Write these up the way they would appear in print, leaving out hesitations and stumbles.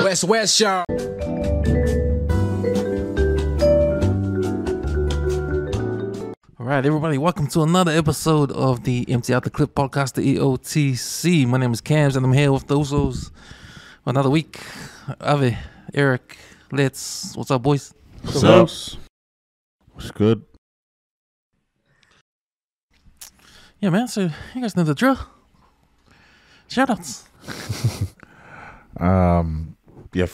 WesWes Show. All right, everybody, welcome to another episode of the Empty Out the Clip podcast, the EOTC. My name is Cams, and I'm here with the Usos for another week. Ave, Eric, Let's. What's up, boys? What's up? What's good? Yeah, man, so you guys know the drill. Shoutouts. My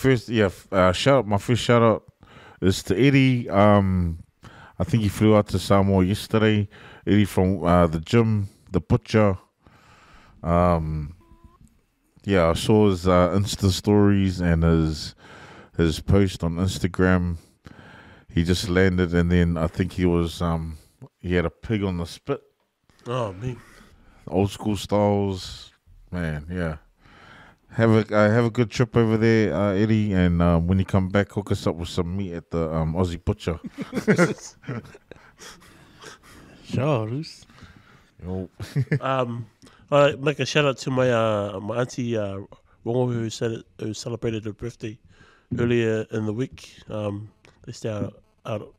first shout out is to Eddie. I think he flew out to Samoa yesterday. Eddie from the gym, the butcher. I saw his Insta stories and his post on Instagram. He just landed, and then I think he had a pig on the spit. Oh, me. Old school styles, man. Yeah. Have a good trip over there, Eddie, and when you come back, hook us up with some meat at the Aussie Butcher. Sure, Roos. Yo. I make a shout out to my my auntie Rongo who celebrated her birthday earlier in the week. They stay out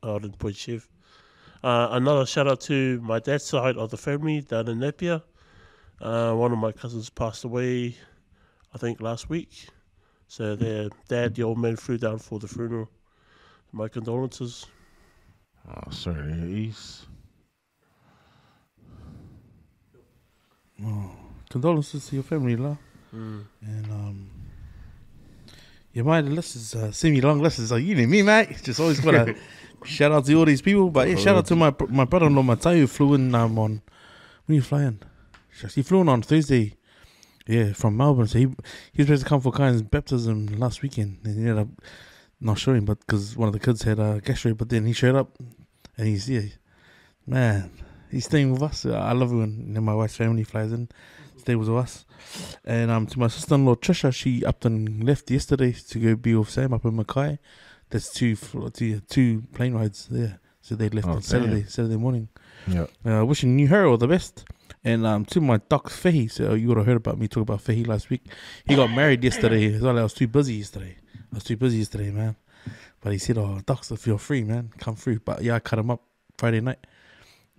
in Point Chev. Another shout out to my dad's side of the family down in Apia. One of my cousins passed away, I think last week. So their dad, the old man, flew down for the funeral. My condolences. Oh, sorry to hear East. Oh, condolences to your family, lah. And my list is semi-long list is you know me, mate. Just always gotta shout out to all these people. But yeah, shout out to my brother-in-law Matai who flew in on when you flying. He flew in on Thursday. Yeah, from Melbourne. So he was supposed to come for Kyan's baptism last weekend, and he ended up not showing, but because one of the kids had a gastro. But then he showed up, and he's staying with us. I love it when my wife's family flies in, stay with us. And to my sister-in-law Trisha, she up and left yesterday to go be with Sam up in Mackay. That's two plane rides there. So they left on Saturday morning. Yeah. Wishing you her all the best. And to my doc Fehi, so you would have heard about me talk about Fehi last week. He got married yesterday. I was too busy yesterday, man. But he said, "Oh, docs, if you're free, man, come through." But yeah, I cut him up Friday night.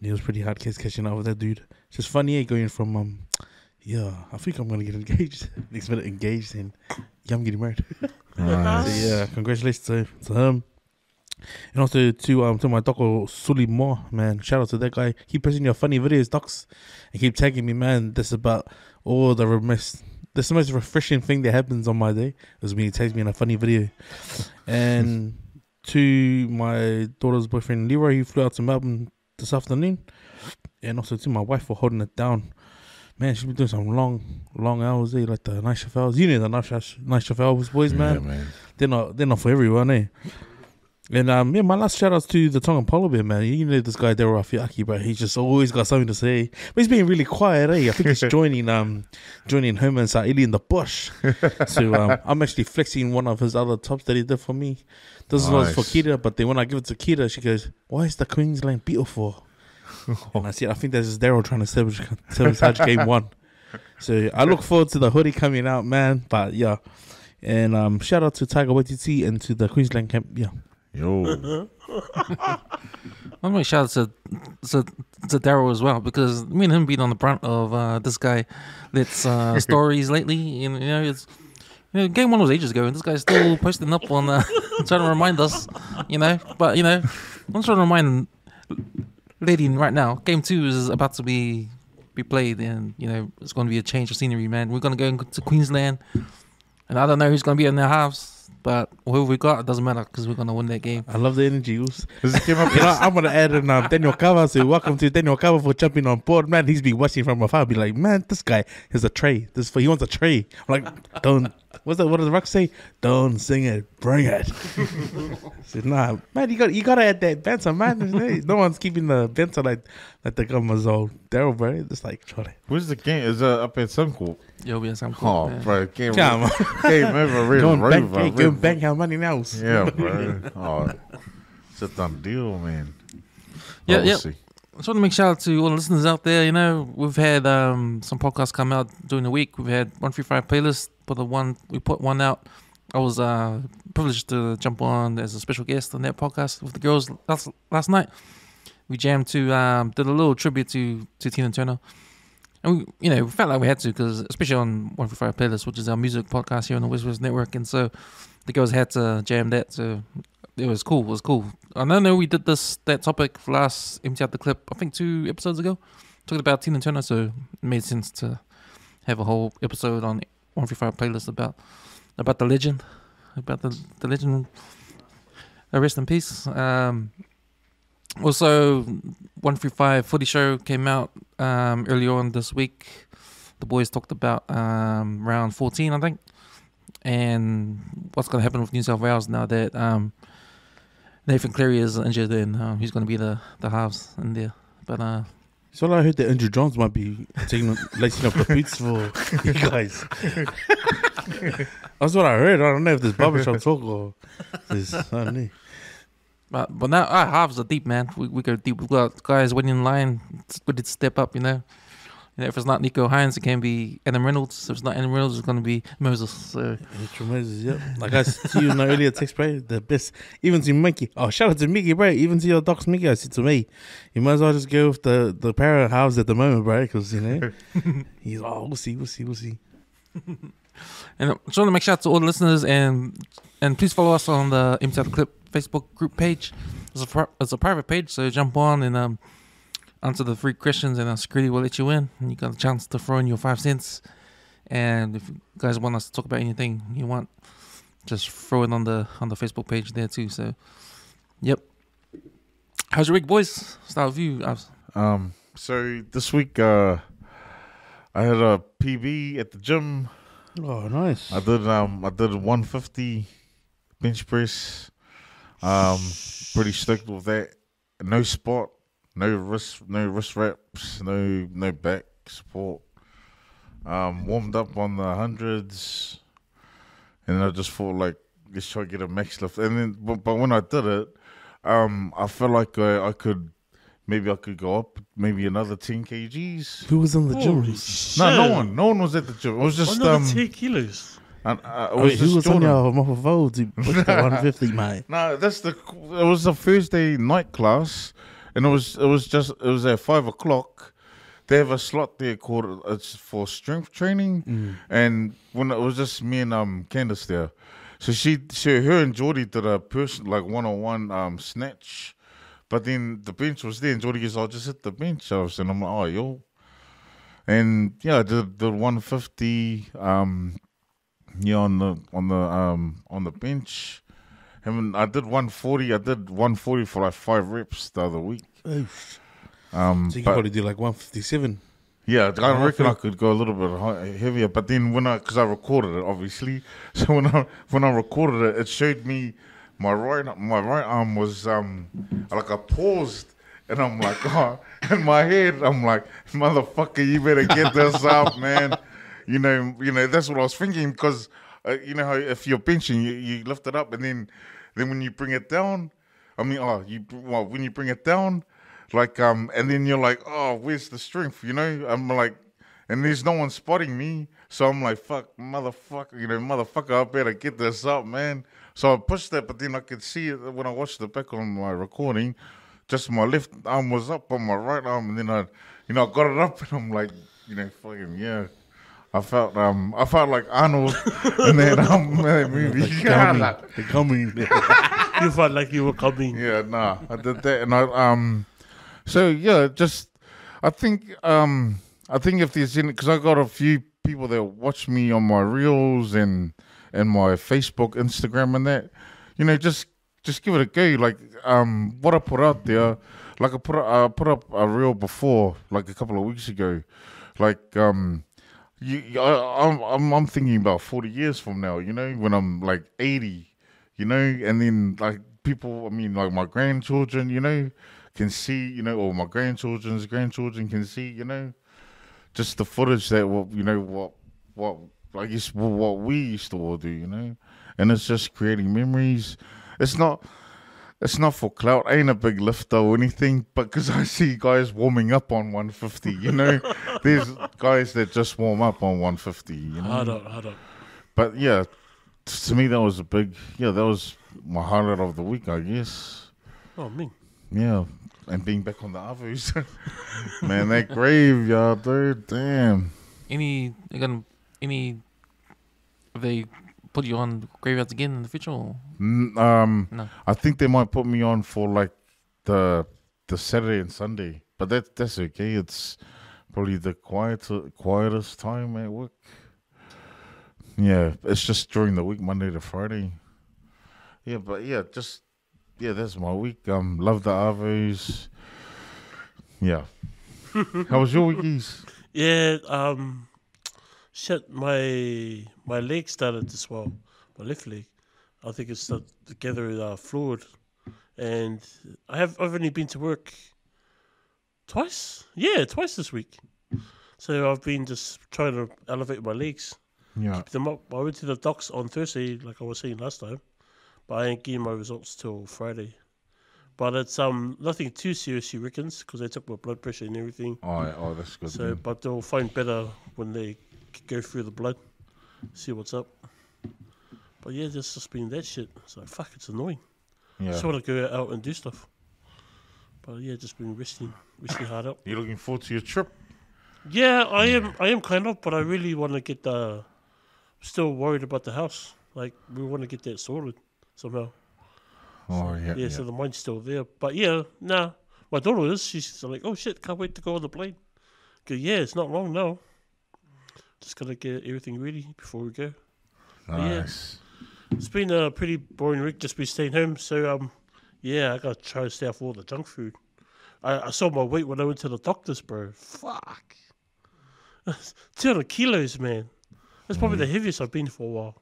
It was pretty hard case catching up with that dude. It's just funny, going from I think I'm gonna get engaged. Next minute engaged, and I'm getting married. Nice. So yeah, congratulations to him. And also to my doco Sully Moore, man. Shout out to that guy. Keep posting your funny videos, docs, and keep tagging me, man. This is about all the most refreshing thing that happens on my day is when he tags me in a funny video. And to my daughter's boyfriend Leroy, who flew out to Melbourne this afternoon, and also to my wife for holding it down. Man, she's been doing some long hours, like the night shift hours. You know the night shift hours, boys, man. Yeah, man. They're not for everyone, eh? And my last shout outs to the Tongan Polar Bear, man. You know this guy Daryl Afiaki, but he's just always got something to say. But he's being really quiet, eh? I think he's joining Homer and Sa'ili in the bush. So I'm actually flexing one of his other tops that he did for me. This was for Kira, but then when I give it to Kira, she goes, "Why is the Queensland beautiful?" And I said, "I think that's just Daryl trying to sabotage game one." So I look forward to the hoodie coming out, man. But yeah, and shout out to Taika Waititi and to the Queensland camp. Yeah. Yo. I'm going to shout out to Daryl as well, because me and him being on the front of this guy that's stories lately. And, it's game one was ages ago, and this guy's still posting up on trying to remind us, But I'm trying to remind Leti right now. Game 2 is about to be played, and it's going to be a change of scenery, man. We're going to go to Queensland, and I don't know who's going to be in their halves. But whoever we got, it doesn't matter because we're going to win that game. I love the energy. I'm going to add in Daniel Kava. So welcome to Daniel Kava for jumping on board. Man, he's been watching from afar. Be like, man, this guy has a tray. He wants a tray. I'm like, don't. What does the rock say? Don't sing it, bring it. I said, nah, man, you got to add that banter, man. No one's keeping the banter like the gummers old Daryl, bro. It's like, try it. Where's the game? Is it up at Suncorp? Yo, be at Suncorp. Oh, man. Bro, game over. Go bank our money now. Yeah, bro. Oh, it's a done deal, man. Yeah. I just want to make shout out to all the listeners out there. We've had some podcasts come out during the week. We've had 135 playlist for the one we put one out I was privileged to jump on as a special guest on that podcast with the girls last night. We jammed to did a little tribute to Tina Turner, and we felt like we had to, because especially on 145 Playlist, which is our music podcast here on the WesWes Network, and so the girls had to jam that. So it was cool. It was cool. I know we did that topic for last Empty Out the Clip, I think 2 episodes ago, talking about Tina Turner. So it made sense to have a whole episode on 145 Playlist about the legend, the legend. Rest in peace. Also, 135 Footy Show came out earlier on this week. The boys talked about round 14, I think, and what's going to happen with New South Wales now that Nathan Cleary is injured, and he's going to be the halves in there. But so I heard that Andrew Johns might be lacing up the boots for you guys. That's what I heard. I don't know if there's barbershop talk or there's, I don't know. But now our halves are deep, man. We go deep. We've got guys waiting in line. It's good to step up, if it's not Nico Hines, it can be Adam Reynolds. If it's not Adam Reynolds, it's going to be Moses. So. Moses, yep. Like I said to you in the earlier text, bro, the best. Even to Mickey. Oh, shout out to Mickey, bro. Even to your docs, Mickey, I said to me, you might as well just go with the para halves at the moment, bro, because, he's, we'll see. And I just want to make shout out to all the listeners, and please follow us on the Empty Out the Clip Facebook group page. It's a private page, so jump on and answer the 3 questions, and our security will let you in. And you got a chance to throw in your 5 cents. And if you guys want us to talk about anything you want, just throw it on the Facebook page there too. So, yep. How's your week, boys? Start with you. So this week I had a PB at the gym. Oh, nice. I did 150 bench press. Pretty stoked with that. No spot, no wrist wraps, no back support. Warmed up on the hundreds, and I just thought, like, let's try to get a max lift. And then, but when I did it, I felt like I could go up maybe another 10 kgs. Who was in the gym? No one was at the gym. It was just another 10 kilos. Who was on your mouth of old to push the 150, mate? No, it was a Thursday night class, and it was at 5 o'clock. They have a slot there called it's for strength training, and when it was just me and Candace there, so her and Geordie did a person like 1-on-1 snatch, but then the bench was there, and Geordie goes, "I'll just hit the bench," and I'm like, "Oh, yo," and yeah, I did 150. On the bench, and I did 140. I did 140 for like 5 reps the other week. Oof. So you probably do like 157. Yeah, I reckon I could go a little bit heavier. But then because I recorded it, obviously, so when I recorded it, it showed me my right arm was like I paused, and I'm like, oh, in my head, I'm like, motherfucker, you better get this up, man. You know, that's what I was thinking, because you know how if you're benching, you lift it up, and then when you bring it down, when you bring it down, like and then you're like, oh, where's the strength? I'm like, and there's no one spotting me, so I'm like, fuck, motherfucker, I better get this up, man. So I pushed that, but then I could see it when I watched it back on my recording. Just my left arm was up on my right arm, and then I got it up, and I'm like, fucking yeah. I felt like Arnold in that movie. The coming. You felt like you were coming. Yeah, nah, I did that, and so yeah, just I think if there's any, because I got a few people that watch me on my reels and my Facebook, Instagram, and that, just give it a go. Like what I put out there, like I put up a reel before, like a couple of weeks ago, like I'm thinking about 40 years from now, when I'm like 80, and then like people, like my grandchildren, can see, or my grandchildren's grandchildren can see, just the footage that what I guess what we used to all do, and it's just creating memories. It's not for clout. I ain't a big lifter or anything, but because I see guys warming up on 150, there's guys that just warm up on 150, Hard up. But yeah, to me, that was that was my highlight of the week, I guess. Oh, man. Yeah, and being back on the others. Man, that graveyard, dude, damn. Have they put you on graveyards again in the future? Or? No. I think they might put me on for like the Saturday and Sunday, but that's okay. It's probably the quietest time at work. Yeah, it's just during the week, Monday to Friday. Yeah, but that's my week. Love the Avos. Yeah. How was your weekies? Yeah, shit, my leg started to swell, my left leg. I think it's together fluid, and I've only been to work twice. Yeah, twice this week. So I've been just trying to elevate my legs, Yeah. keep them up. I went to the docs on Thursday, like I was saying last time, but I ain't getting my results till Friday. But it's nothing too serious, he reckons, because they took my blood pressure and everything. Oh, that's good. So, but they'll find better when they go through the blood, see what's up. But yeah, there's just been that shit. It's like, fuck, it's annoying. Yeah. Just want to go out and do stuff. But yeah, just been resting hard up. You looking forward to your trip? Yeah, I am kind of, but I really want to get still worried about the house. Like, we want to get that sorted somehow. Oh, yeah. Yeah, so the mind's still there. But yeah, nah. My daughter is. She's like, oh shit, can't wait to go on the plane. Go, yeah, it's not long now. Just gotta get everything ready before we go. Nice. Yeah, it's been a pretty boring week, just been staying home. So, yeah, I gotta try to stay off all the junk food. I saw my weight when I went to the doctors, bro. Fuck. 200 kilos, man. That's probably the heaviest I've been for a while.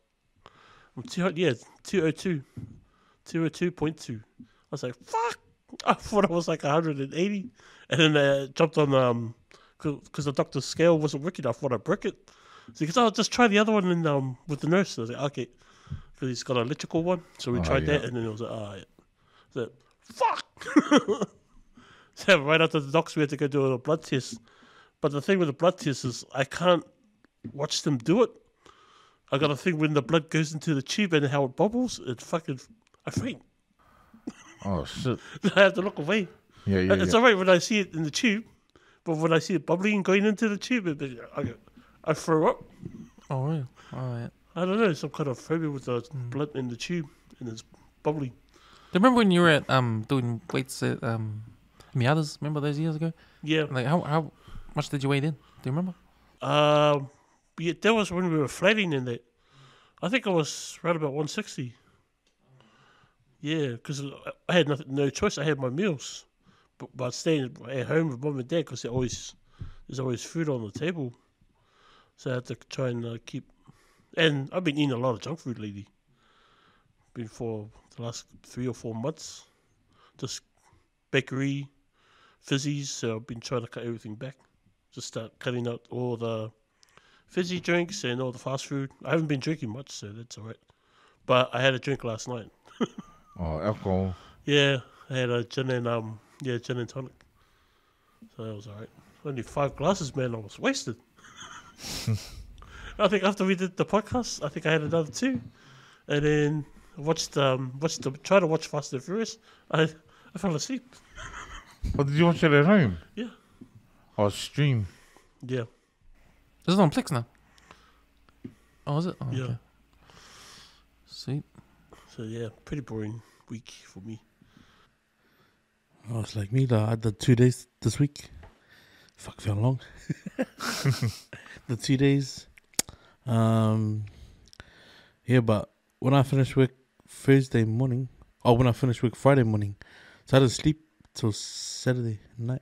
I'm 202. 202.2. I was like, fuck. I thought I was like 180. And then I jumped on, because the doctor's scale wasn't working. I thought I broke it. So he goes, just try the other one and, with the nurse. I was like, okay. Because he's got an electrical one. So we tried that. And then it was like, yeah. So, fuck. So right after the docs, we had to go do a blood test. But the thing with the blood test is I can't watch them do it. I got a thing when the blood goes into the tube and how it bubbles, I faint. Oh, shit. I have to look away. Yeah. It's all right when I see it in the tube, but when I see it bubbling going into the tube, I throw up. Oh, really? Oh, yeah. I don't know, some kind of phobia with the blood in the tube, and it's bubbling. Do you remember when you were at doing weights at Miatas? Remember those years ago? Yeah. Like how much did you weigh in? Do you remember? Yeah, that was when we were flatting in that. I think I was right about 160. Yeah, because I had no choice. I had my meals, but staying at home with mum and dad because there's always food on the table. So I had to try and keep. And I've been eating a lot of junk food lately. Been for the last 3 or 4 months, just bakery, fizzies. So I've been trying to cut everything back. Just start cutting out all the fizzy drinks and all the fast food. I haven't been drinking much, so that's all right. But I had a drink last night. Oh, alcohol. Yeah, I had a gin and tonic. So that was all right. Only 5 glasses, man. I was wasted. I think after we did the podcast, I think I had another 2, and then I tried to watch Fast and Furious. I fell asleep. What did you watch it at home? Yeah. Oh, stream. Yeah. Is it on Plex now? Oh, is it? Oh, Yeah. Okay. Sweet. So yeah, pretty boring week for me. Oh, it's like me, though. I did 2 days this week. Fuck, felt long. The 2 days. Yeah, but when I finished work Thursday morning, or when I finished work Friday morning, so I didn't sleep till Saturday night.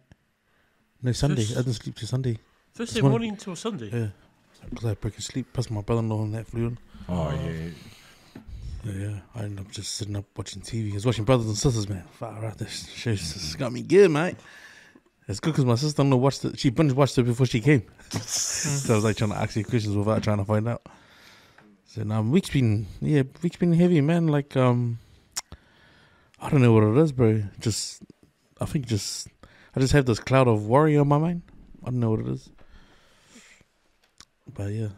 No, Sunday. I didn't sleep till Sunday. Thursday morning till Sunday? Yeah. Because I broke sleep, plus my brother-in-law and that flew in. Oh, yeah. Yeah, I ended up just sitting up watching TV. I was watching Brothers and Sisters, man. Far right, this show's just got me good, mate. It's good because my sister-in-law watched it. She binge watched it before she came. So I was like trying to ask you questions without trying to find out. So now week's been heavy, man. Like I don't know what it is, bro. I just have this cloud of worry on my mind. I don't know what it is. But yeah.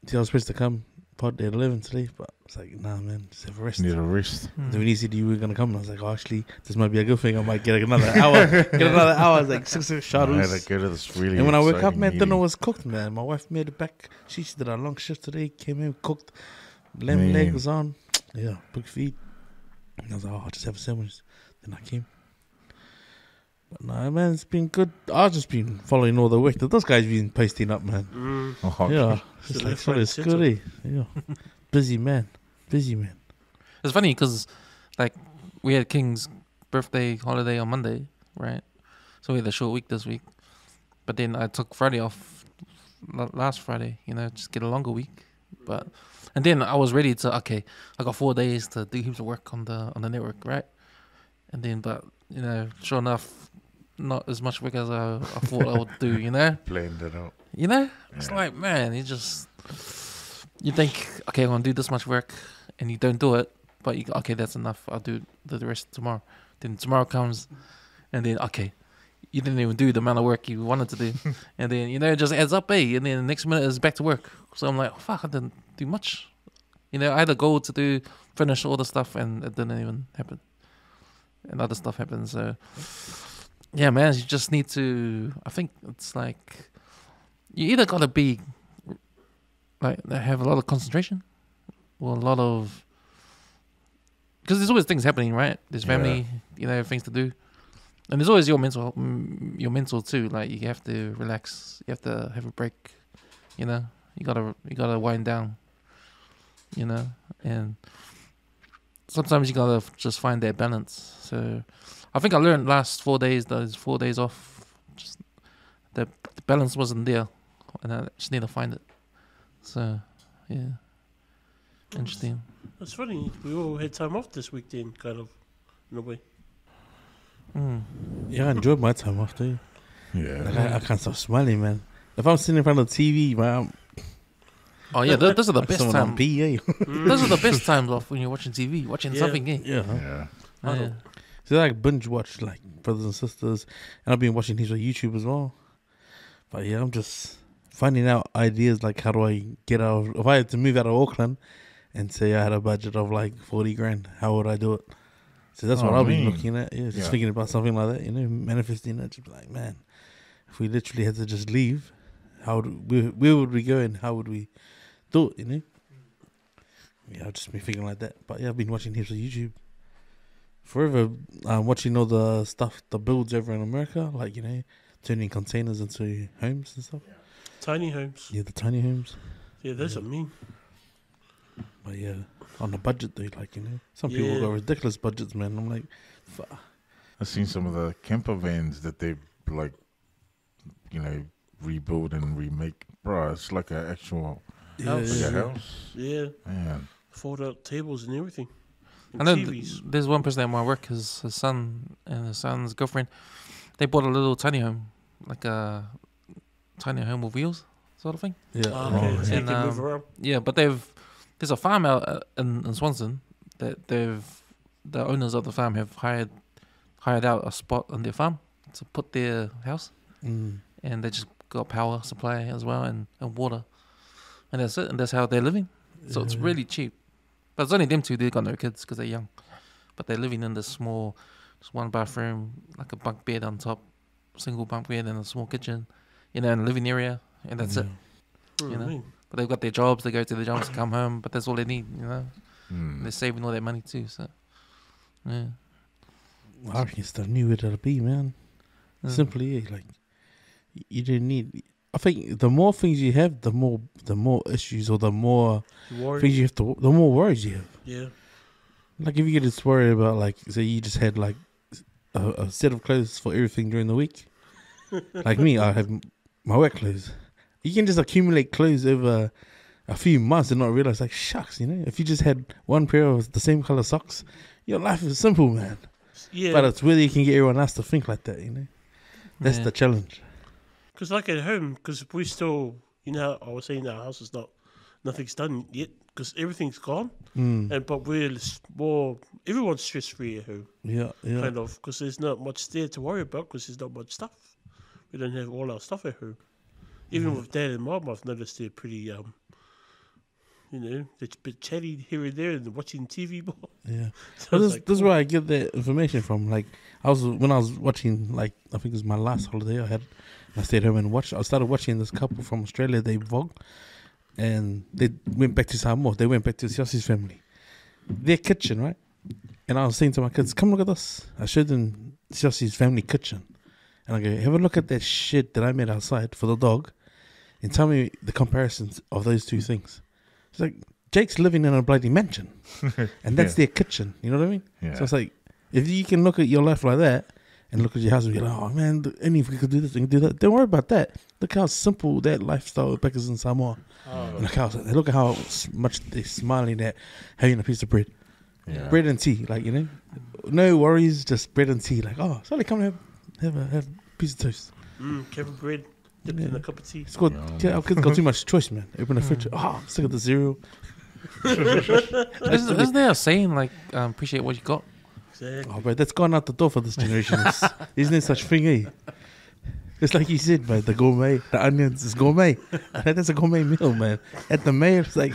See, I was supposed to come pod at 11 today, but It's like, nah, man, just have a rest. Need a rest. Then when he said you were gonna come, I was like, oh, actually, this might be a good thing. I might get another hour. I was like 6 I had shuttles. to go to this really And when I woke up, exciting man, dinner meeting. was cooked, man. My wife made it back. She did a long shift today. Came in, cooked. Lamb Man. leg was on. Yeah, big feed. And I was like, oh, I'll just have a sandwich. Then I came. But nah, man, it's been good. I've just been following all the work that those guys been posting up, man. Oh, Yeah, So it's like left, solid right, scary. Yeah, busy man. It's funny because, like, we had King's birthday holiday on Monday, right? So we had a short week this week. But then I took Friday off last Friday, just get a longer week. And then I was ready to, okay, I got 4 days to do heaps of work on the network, right? And then, but, sure enough, not as much work as I thought I would do, planned it out. It's like, man, you think, okay, I'm going to do this much work, and you don't do it, but okay, that's enough. I'll do the rest tomorrow. Then tomorrow comes, and then, okay, you didn't even do the amount of work you wanted to do. And then, it just adds up, and then the next minute is back to work. So I'm like, oh, fuck, I didn't do much. I had a goal to finish all the stuff, and it didn't even happen. And other stuff happens, so... Yeah, man, you just need to... I think it's like... You either got to be... Like, have a lot of concentration, or a lot of... Because there's always things happening, right? There's family, things to do. And there's always your mental too. Like, you have to relax. You have to have a break. You gotta wind down. And sometimes you gotta just find that balance. So I think I learned last 4 days, those 4 days off, just the balance wasn't there, and I just need to find it. So yeah, interesting. It's funny. We all had time off this week then, kind of, in a way. Yeah, I enjoyed my time off too. Yeah. Like, I can't stop smiling, man. If I'm sitting in front of the TV, man, Oh yeah, those are the like best someone on times. PA. Those are the best times off when you're watching TV, watching Yeah. something. Yeah. Yeah. Yeah. So I like binge watch like Brothers and Sisters, and I've been watching these on YouTube as well. But yeah, I'm just finding out ideas like how do I get out of, if I had to move out of Auckland and say I had a budget of like 40 grand, how would I do it? So that's what I've been looking at. Yeah, just thinking about something like that, manifesting it. Just like, man, if we literally had to just leave, where would we go and how would we do it, Yeah, I've just been thinking like that. But yeah, I've been watching heaps of YouTube. Forever, watching all the stuff, the builds over in America, like, turning containers into homes and stuff. Tiny homes. Yeah, the tiny homes. Yeah, that's what I mean. But yeah, on a budget though, like, some people got ridiculous budgets, man. I'm like, fuck. I've seen some of the camper vans that they like, rebuild and remake. Bro, it's like an actual House. house. Yeah. Man. Fold out tables and everything. And I know TVs. there's one person at my work, his son and his son's girlfriend, they bought a little tiny home, like a tiny home with wheels, sort of thing. Yeah. Okay, so you And, can move around. Yeah, but there's a farm out in Swanson that the owners of the farm have hired out a spot on their farm to put their house, and they just got power supply as well and water, and that's it, and that's how they're living. So it's really cheap. But it's only them two. They got no kids because they're young. But they're living in this small, just one bathroom, like a bunk bed on top, single bunk bed and a small kitchen, and a living area, and that's it. But they've got their jobs. They go to their jobs, come home, but that's all they need. They're saving all that money too. So yeah, I reckon it's the new way to be, man. Simply, like, you didn't need. I think the more things you have, the more issues, or the more things you have to, the more worries you have. Yeah. Like, if you get just worried about, like, say you just had like a set of clothes for everything during the week. Like me, I have my work clothes. You can just accumulate clothes over a few months and not realize, like, shucks, if you just had one pair of the same color socks, your life is simple, man. Yeah. But it's whether you can get everyone else to think like that, That's the challenge. Because like at home, because we still, I was saying our house is nothing's done yet, because everything's gone. But we're more, everyone's stress-free at home. Yeah. Kind of, because there's not much there to worry about, because there's not much stuff. We don't have all our stuff at home. Even with Dad and Mom, I've noticed they're pretty, you know, they're a bit chatty here and there and watching TV more. Yeah. So But it's this is where I get that information from. Like, when I was watching, like, I think it was my last holiday I had. I stayed home and watched. I started watching this couple from Australia. They vlogged, and they went back to Samoa. They went back to Siosi's family, their kitchen, right? And I was saying to my kids, "Come look at this." I showed them Siosi's family kitchen, and I go, "Have a look at that shit that I made outside for the dog, and tell me the comparisons of those two things." It's like Jake's living in a bloody mansion, and that's their kitchen. You know what I mean? Yeah. So it's like, if you can look at your life like that and look at your house and be like, "Oh man, only if we could do this, we can do that." Don't worry about that. Look how simple that lifestyle back is in Samoa. And look at how much they're smiling at having a piece of bread, bread and tea. Like, you know, no worries, just bread and tea. Like, oh, sorry, come and have a piece of toast. Kevin bread dipped in a cup of tea. Our kids got too much choice, man. Open the fridge. Oh, I'm sick of the cereal. Isn't there a saying like appreciate what you got? Exactly. Oh, but that's gone out the door for this generation. Isn't there such thing, eh? It's like you said, man, the gourmet, the onions is gourmet. That's a gourmet meal, man. At the mayor, it's like,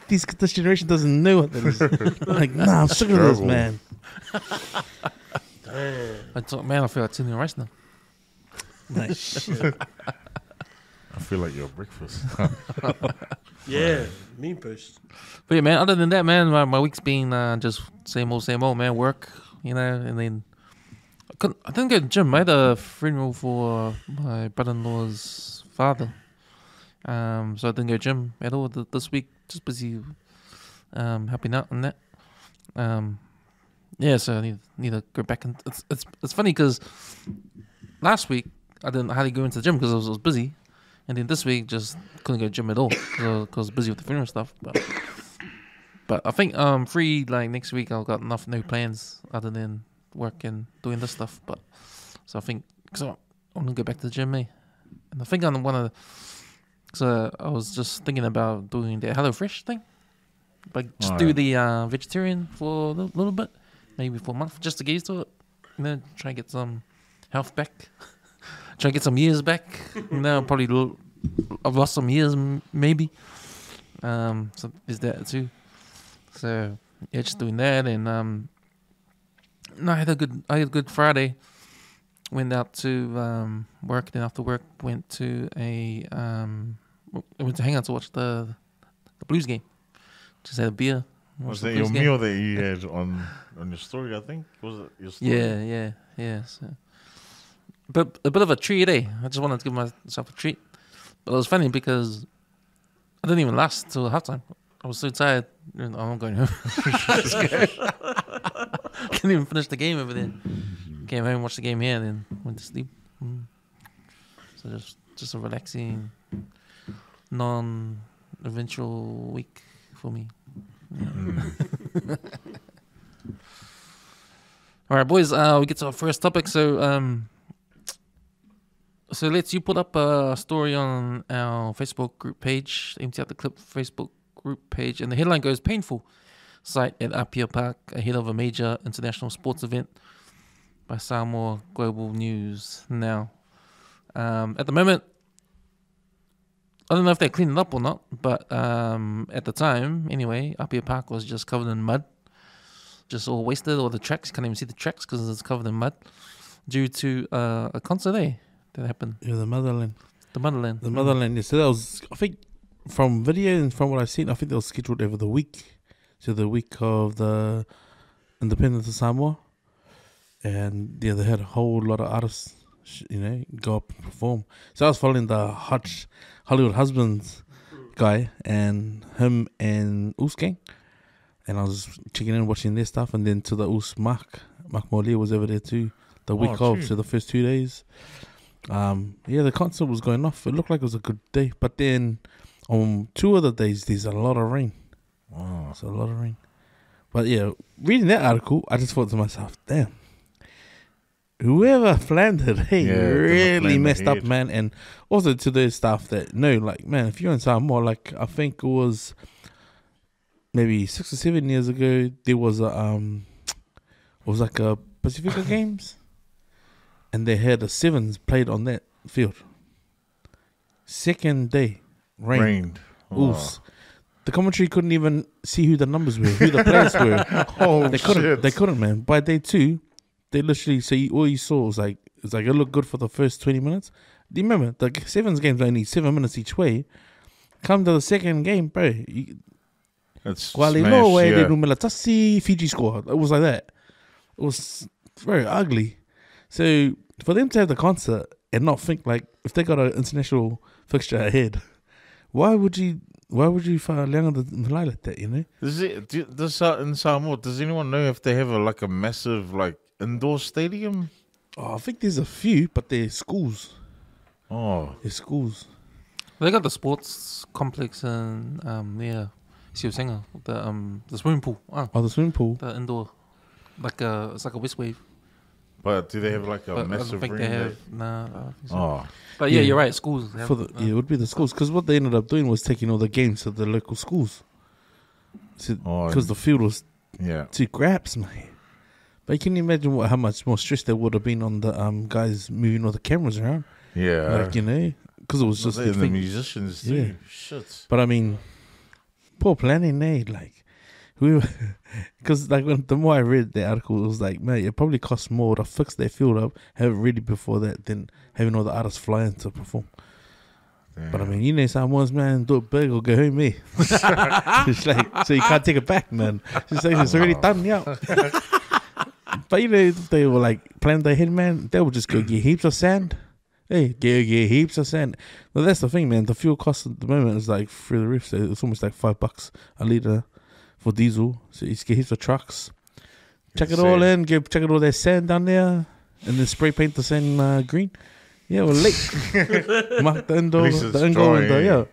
this generation doesn't know what that is. I'm like, nah, I'm sick of this, man. Man, I feel like tuning rice now. Nice. I feel like your breakfast. Yeah, mean post. But yeah, man, other than that, man, my week's been just same old, man. Work, you know, and then I didn't go to the gym. I had a funeral for my brother-in-law's father. So I didn't go to the gym at all this week. Just busy helping out on that. Yeah, so I need to go back. And it's funny because last week I didn't hardly go into the gym because I was busy. And then this week just couldn't go to the gym at all because I was busy with the funeral stuff. But I think free like next week. I've got no plans other than work and doing this stuff. But so I think I'm gonna go back to the gym, eh? And I think I want to. So I was just thinking about doing the HelloFresh thing, like just do the vegetarian for a little bit, maybe for a month, just to get used to it. You know, try and get some health back. Try and get some years back. You know, probably I've lost some years, maybe. So there's that too. So yeah, just doing that, and no, I had a good Friday. Went out to work. Then after work, went to hang out to watch the Blues game. Just had a beer. Was that your meal that you had on your story? I think was it your story? Yeah. So. But a bit of a treat, eh? I just wanted to give myself a treat. But it was funny because I didn't even last till halftime. I was so tired. I'm going home. Couldn't even finish the game over there. Came home, watched the game here, and then went to sleep. So just a relaxing, non-eventual week for me. Yeah. All right, boys. We get to our first topic. So let's you put up a story on our Facebook group page, Empty Out the Clip Facebook group page, and the headline goes, "Painful Sight at Apia Park ahead of a major international sports event," by Samoa Global News. Now, at the moment, I don't know if they're cleaning up or not, but at the time, anyway, Apia Park was just covered in mud, just all wasted, all the tracks, can't even see the tracks because it's covered in mud, due to a concert there. That happened. Yeah, the Motherland. The Motherland. The Motherland. Yeah, so that was, I think, from video and from what I've seen, I think that was scheduled over the week. So the week of the independence of Samoa. And yeah, they had a whole lot of artists, go up and perform. So I was following the Hollywood Husbands guy and him and Oos Gang. And I was checking in, watching their stuff. And then to the Oos Mark Molia was over there too. The week of, so the first 2 days. The concert was going off. It looked like it was a good day, but then on 2 other days there's a lot of rain. Wow, it's a lot of rain. But yeah, reading that article, I just thought to myself, damn, whoever planned it, really messed up, man. And also to the staff that man, if you're in Samoa, like I think it was maybe 6 or 7 years ago, there was a Pacifica Games. And they had the Sevens played on that field. Second day, rained. Oh. The commentary couldn't even see who the numbers were, who the players were. Oh, They couldn't. shit. They couldn't, man. By day 2, they literally. So all you saw was like it looked good for the first 20 minutes. Do you remember the sevens games only 7 minutes each way? Come to the second game, bro. It's Kuali smash, no way yeah. they do Melatasi Fiji score. It was like that. It was very ugly. So for them to have the concert and not think like if they got an international fixture ahead, why would you learn the Malay like that? You know? In Samoa, does anyone know if they have a massive indoor stadium? Oh, I think there's a few, but they're schools. Oh, They're schools. They got the sports complex and near Siusenga, the swimming pool. Oh, the swimming pool. The indoor, it's like a WesWes. but do they have a But I massive don't think ring they there? have. Nah, I don't think so. Oh, But yeah, Yeah. you're right. Schools have, It would be the schools because what they ended up doing was taking all the games to the local schools. Because the field was yeah. too graps, mate. But can you imagine how much more stress there would have been on the guys moving all the cameras around? Yeah. Because it was just And the thing. musicians too. Yeah. Shit. But I mean, poor planning, eh? Because the more I read the article, it was like, man, it probably costs more to fix their field up, have it ready before that, than having all the artists fly in to perform. Damn. But I mean, someone's man, do it big or go home, eh? It's like, so you can't take it back, man. It's like, it's already done, yeah. But if they were planning their head, man, they would just go get heaps of sand. Hey, get heaps of sand. Well, that's the thing, man. The fuel cost at the moment is through the roof. So it's almost $5 a litre for diesel. So you just get heaps of trucks. Chuck it all in, chuck it all that sand down there, and then spray paint the sand green. Yeah, well, late. Mark the indoor, At least it's the indoor dry, window, yeah. yeah.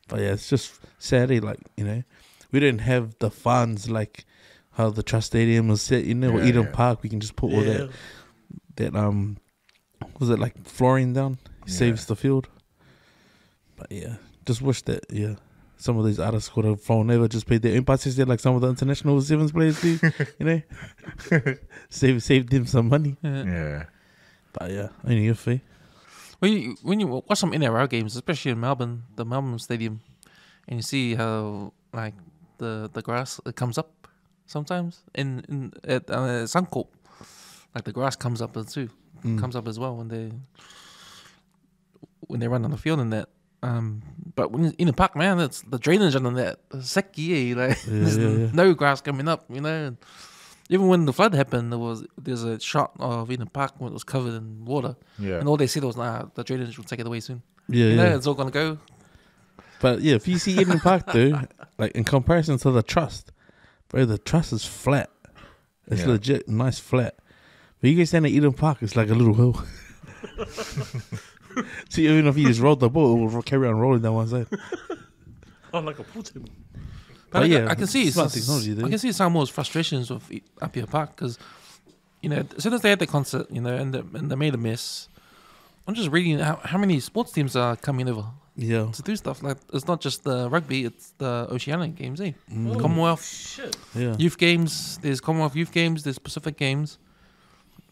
But yeah, it's just sad, we don't have the funds like how the Trust Stadium was set, or Yeah, Eden yeah. Park. We can just put all that was it flooring down? Saves the field. But yeah, just wish that some of these artists could have flown over, just paid their own passes there like some of the international sevens players do. Save them some money. Yeah. But yeah, only a fee. When you watch some NRL games, especially in Melbourne, the Melbourne Stadium, and you see how the grass it comes up sometimes at Suncorp, the grass comes up too, comes up as well when they run on the field and that. But when in the park, man, it's the drainage on that seki, there's no grass coming up, And even when the flood happened, there's a shot of Eden Park when it was covered in water, Yeah. and all they said was, the drainage will take it away soon. Yeah, It's all gonna go. But yeah, if you see Eden Park though, in comparison to the Trust, bro, the Trust is flat. It's legit nice flat. But you guys stand at Eden Park, it's like a little hill. So even if you just rolled the ball, it will carry on rolling down one side. Oh, like a pool table. But yeah, I can see smart technology there. I can see Samoa's frustrations with Apia Park because, as soon as they had the concert, and they made a mess. I'm just reading how many sports teams are coming over Yeah. to do stuff. It's not just the rugby; it's the Oceanic games, eh? Commonwealth Shit. Yeah. Youth Games. There's Commonwealth Youth Games. There's Pacific Games.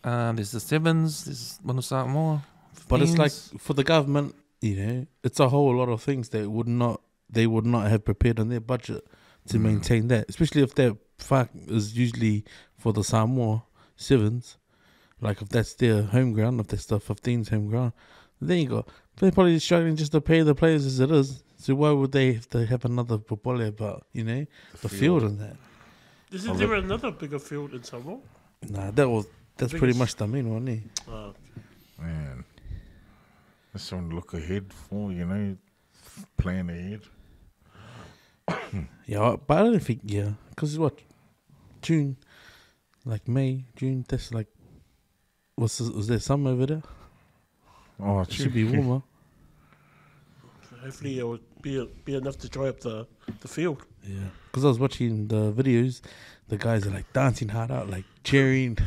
There's the Sevens. There's Manu Samoa. But it's 15s. for the government, it's a whole lot of things they would not have prepared on their budget to maintain that. Especially if that park is usually for the Samoa Sevens. If that's their home ground, if that's the 15's home ground, then they're probably struggling just to pay the players as it is. So why would they have to have another popole about, the field and that? Isn't there another bigger field in Samoa? Nah, that's pretty much the main one, eh? Man. That's something to look ahead for, plan ahead. Yeah, but I don't think, because it's what, June, May, June, that's was there summer over there? Oh, It should be warmer. Hopefully it will be enough to dry up the field. Yeah, because I was watching the videos, the guys are dancing hard out, cheering,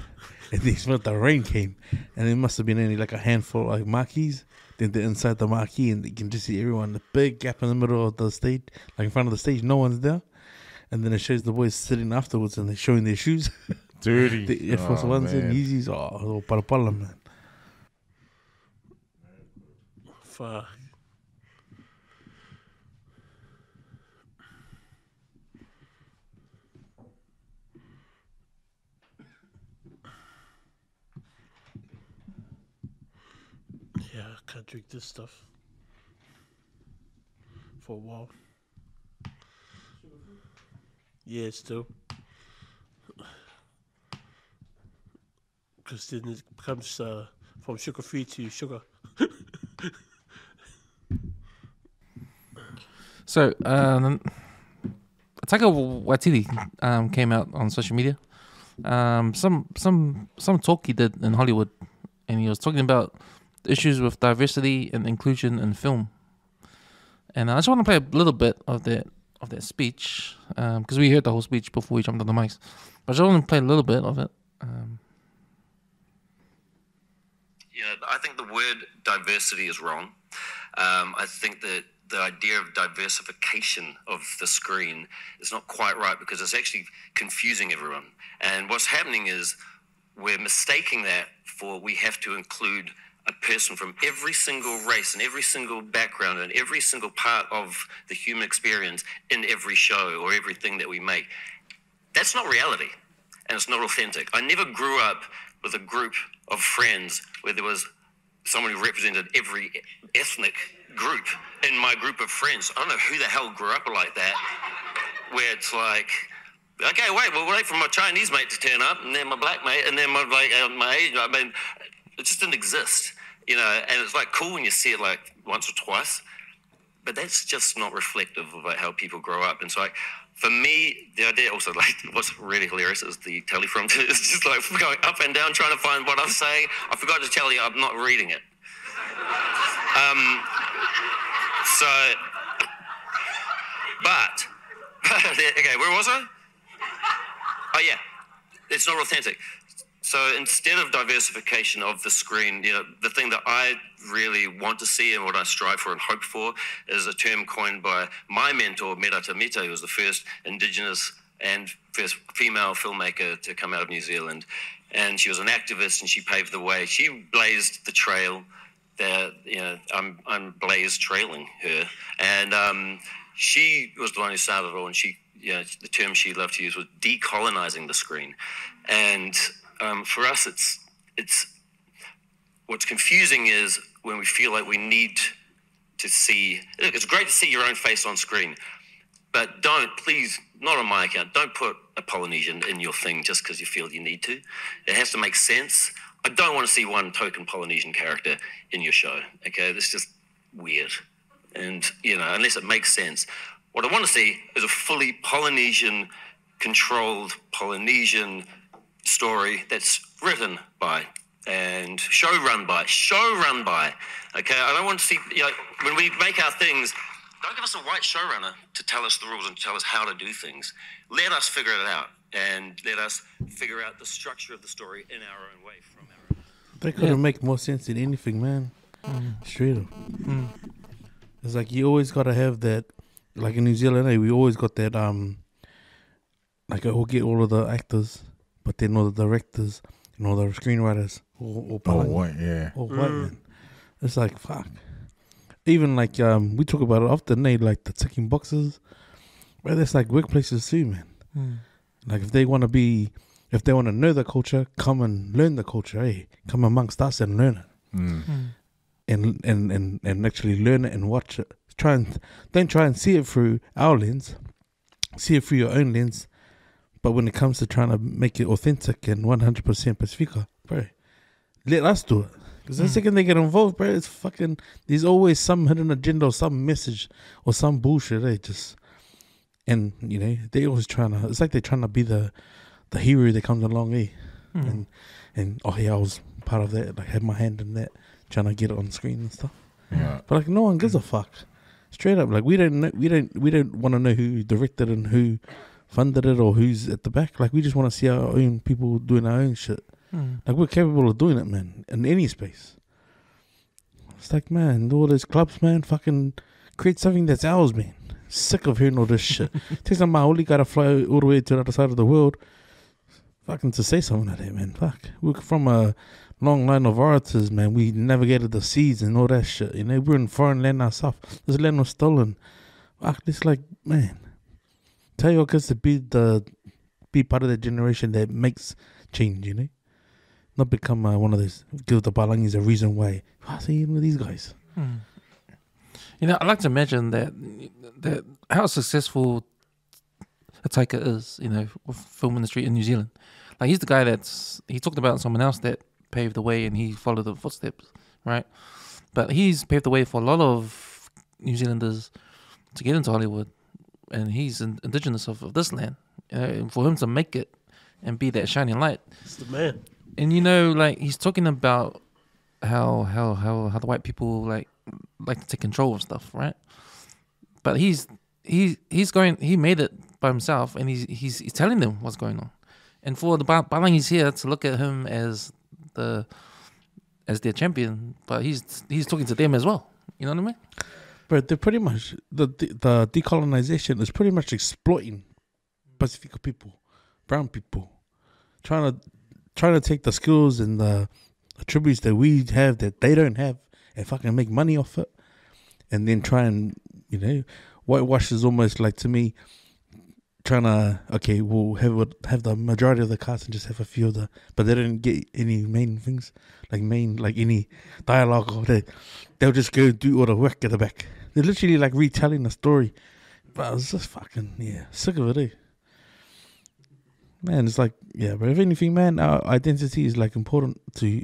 and they smelled the rain came, and it must have been only a handful of marquees. Then they're inside the marquee, and you can just see everyone, the big gap in the middle of the stage, in front of the stage, no one's there. And then it shows the boys sitting afterwards, and they're showing their shoes. Dirty. The Air Force Ones and Yeezys, parapala, man. Fuck. Yeah, I can't drink this stuff for a while. Yeah, still. Because then it becomes from sugar-free to sugar. So, Taika Waititi came out on social media. Some talk he did in Hollywood, and he was talking about issues with diversity and inclusion in film. And I just want to play a little bit of that speech, because we heard the whole speech before we jumped on the mics. But I just want to play a little bit of it. I think the word diversity is wrong. I think that the idea of diversification of the screen is not quite right, because it's actually confusing everyone. And what's happening is we're mistaking that for we have to include a person from every single race and every single background and every single part of the human experience in every show or everything that we make. That's not reality, and it's not authentic. I never grew up with a group of friends where there was someone who represented every ethnic group in my group of friends. I don't know who the hell grew up like that, where it's like, okay, we'll wait for my Chinese mate to turn up, and then my black mate, and then my Asian. I mean, it just didn't exist, and it's like cool when you see it like once or twice, but that's just not reflective of like how people grow up. And so, like, for me, the idea also, like, what's really hilarious is the teleprompter is just like going up and down trying to find what I'm saying. I forgot to tell you, I'm not reading it. Okay, where was I? Oh yeah, it's not authentic. So instead of diversification of the screen, the thing that I really want to see and what I strive for and hope for is a term coined by my mentor, Merata Mita, who was the first Indigenous and first female filmmaker to come out of New Zealand. And she was an activist, and she paved the way. She blazed the trail that, I'm blaze trailing her. And she was the one who started it all, and she, the term she loved to use was decolonizing the screen. And for us, it's what's confusing is when we feel like we need to see. It's great to see your own face on screen, but please, not on my account, don't put a Polynesian in your thing just because you feel you need to. It has to make sense. I don't want to see one token Polynesian character in your show. Okay, that's just weird, and unless it makes sense. What I want to see is a fully Polynesian controlled Polynesian story that's written by and show run by. Okay, I don't want to see, when we make our things, don't give us a white showrunner to tell us the rules and tell us how to do things. Let us figure it out, and let us figure out the structure of the story in our own way. From our own. They couldn't make more sense than anything, man. Straight up. It's like you always got to have that, like in New Zealand, we always got that, like we'll get all of the actors, but then all the directors and all the screenwriters, all white, yeah. All white, man. It's like, fuck. Even like, we talk about it often, like the ticking boxes. Well, that's like workplaces too, man. Like if they want to know the culture, come and learn the culture, hey. Come amongst us and learn it. And actually learn it and watch it. Don't try and see it through our lens. See it through your own lens. But when it comes to trying to make it authentic and 100% Pacifica, bro, let us do it. Because the second they get involved, bro, it's fucking, there's always some hidden agenda or some message or some bullshit, and, they always it's like they're trying to be the hero that comes along, and oh yeah, I was part of that, like had my hand in that, trying to get it on screen and stuff. Yeah. But like no one gives a fuck. Straight up, like we don't want to know who directed and who funded it or who's at the back. Like we just want to see our own people doing our own shit. Like we're capable of doing it, man, in any space. It's like, man, all those clubs, man, fucking create something that's ours, man. Sick of hearing all this shit. Take some Maori gotta fly all the way to the other side of the world, fucking to say something like that, man. Fuck, we're from a long line of orators, man. We navigated the seas and all that shit. We're in foreign land ourselves. This land was stolen. Fuck, it's like, man. Tell your kids to be part of the generation that makes change, not become one of those, give the Balangis a reason why. See, these guys. You know, I like to imagine that how successful Taika is, you know, with film industry in New Zealand. Like, he's the guy he talked about someone else that paved the way and he followed the footsteps, right? But he's paved the way for a lot of New Zealanders to get into Hollywood, and he's indigenous of this land. You know, and for him to make it and be that shining light. It's the man. And, you know, like, he's talking about how the white people like to take control of stuff, right? But he made it by himself, and he's telling them what's going on. And for the Balangis here to look at him as their champion, but he's talking to them as well. You know what I mean? But they're pretty much the decolonization is pretty much exploiting Pacifica people, brown people, trying to take the skills and the attributes that we have that they don't have and fucking make money off it, and then try and, you know, whitewash is almost like, to me, trying to, okay, we'll have the majority of the cast and just have a few of but they don't get any main things, like any dialogue, or they'll just go do all the work at the back. They're literally like retelling a story. But I was just fucking, sick of it, eh? Man, it's like, but if anything, man, our identity is like important to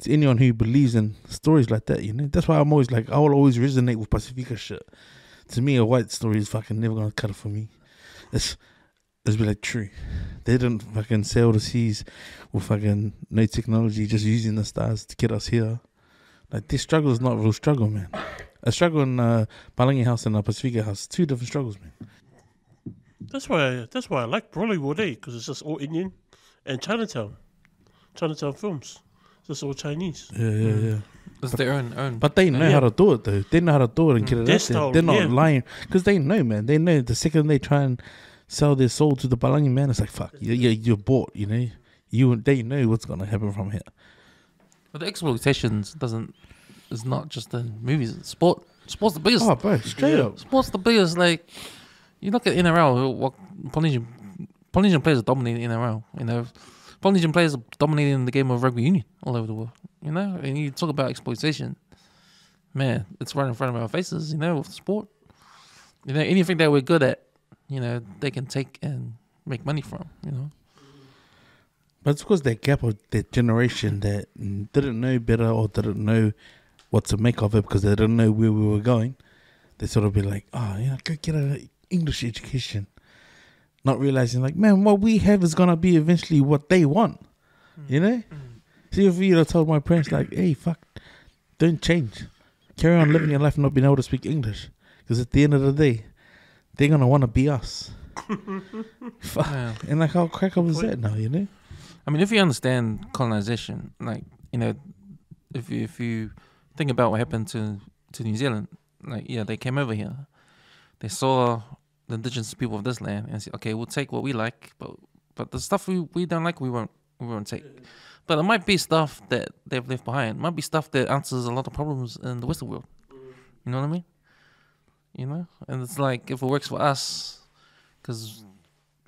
anyone who believes in stories like that, you know? That's why I'm always like, I will always resonate with Pacifica shit. To me, a white story is fucking never gonna cut it for me. It's be like, true. They didn't fucking sail the seas with fucking no technology, just using the stars to get us here. Like, this struggle is not a real struggle, man. A struggle in Palangi House and a Pacifica House, two different struggles, man. That's why I like Bollywood, because it's just all Indian and Chinatown films. It's just all Chinese. Yeah. It's their own. But they know how to do it, though. They know how to do it and get it out style, there. They're not lying, because they know, man. They know the second they try and sell their soul to the Palangi, man, it's like, fuck, you're bought, you know. They know what's gonna happen from here. But the exploitation is not just in movies. Sport's the biggest. Oh, bro, straight up. Sport's the biggest. Like, you look at NRL, what Polynesian players are dominating NRL. You know, Polynesian players are dominating the game of rugby union all over the world. You know, and you talk about exploitation, man, it's right in front of our faces. You know, with sport. You know, anything that we're good at, you know, they can take and make money from. You know. But it's because that gap of that generation that didn't know better or didn't know what to make of it because they didn't know where we were going. They sort of be like, go get an English education. Not realizing, like, man, what we have is going to be eventually what they want. You know? See, if I told my parents, like, hey, fuck, don't change. Carry on living your life and not being able to speak English. Because at the end of the day, they're going to want to be us. Fuck. Yeah. And like, how crack up is that now, you know? I mean, if you understand colonization, like, you know, if you think about what happened to New Zealand, like, they came over here. They saw the indigenous people of this land and said, okay, we'll take what we like, but the stuff we don't like, we won't take. But it might be stuff that they've left behind. It might be stuff that answers a lot of problems in the Western world. You know what I mean? You know? And it's like, if it works for us, because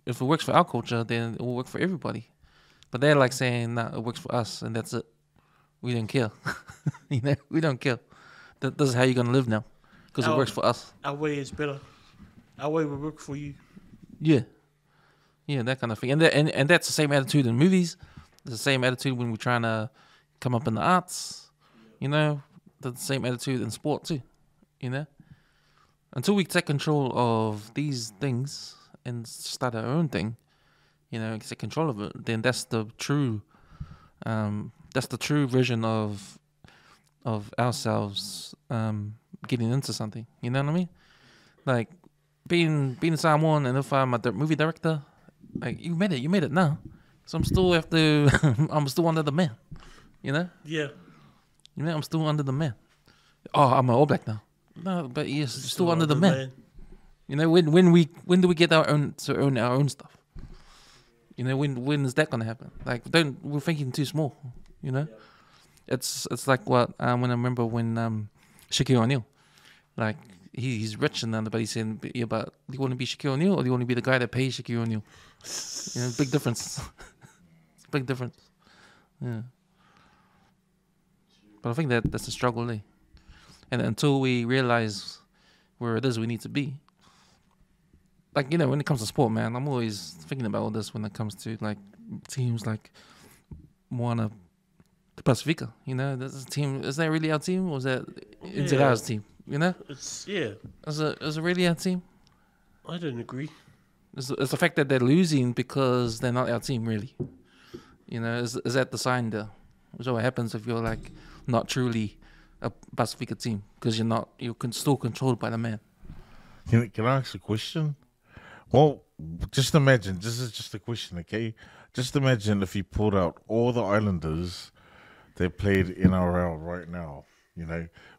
if it works for our culture, then it will work for everybody. But they're like saying, nah, it works for us, and that's it. We don't care. You know, we don't care. This is how you're gonna live now, because it works for us. Our way is better. Our way will work for you. Yeah, that kind of thing. And that's the same attitude in movies. It's the same attitude when we're trying to come up in the arts. You know, the same attitude in sport too. You know, until we take control of these things and start our own thing, you know, take control of it, then that's the true version of ourselves getting into something. You know what I mean? Like being Samoan, and if I'm a movie director, like you made it now. So I'm still I'm still under the man. You know? Yeah. You know, I'm still under the man. Oh, I'm an All Black now. No, but yes, still under the man. You know, when do we get our own stuff? You know, when is that gonna happen? Like, we're thinking too small. You know, it's like what when I remember when Shaquille O'Neal, like he's rich and but he's saying, yeah, but do you want to be Shaquille O'Neal or do you want to be the guy that pays Shaquille O'Neal? You know, big difference. It's a big difference. Yeah. But I think that's the struggle there. And until we realize where it is we need to be. Like, when it comes to sport, man, I'm always thinking about all this when it comes to, like, teams like Moana the Pacifica. This team, is that really our team, or is that Inzera's team? It's Is it really our team? I don't agree. It's the fact that they're losing because they're not our team, really. Is that the sign there? So what happens if you're like not truly a Pacifica team because you're still controlled by the man? Can I ask a question? Well, just imagine. This is just a question, okay? Just imagine if you pulled out all the Islanders that played NRL right now.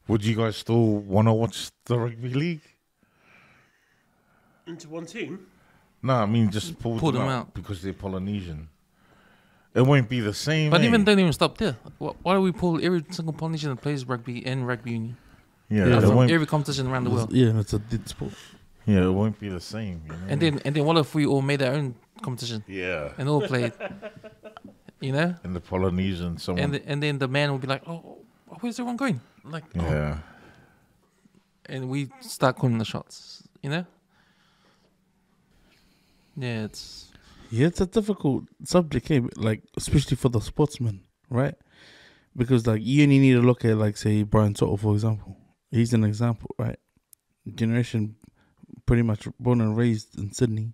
Would you guys still want to watch the rugby league? Into one team? No, I mean just pull them out because they're Polynesian. It won't be the same. But don't even stop there. Why do we pull every single Polynesian that plays rugby and rugby union? Yeah, from every competition around the world. Yeah, it's a dead sport. Yeah, it won't be the same. And then what if we all made our own competition? Yeah. And all played. And the Polynesian, someone. And then the man will be like, oh, where's everyone going? Like, yeah. And we start calling the shots. Yeah, it's a difficult subject, like especially for the sportsman, right? Because like you only need to look at like say Brian Toto, for example. He's an example, right? Generation pretty much born and raised in Sydney,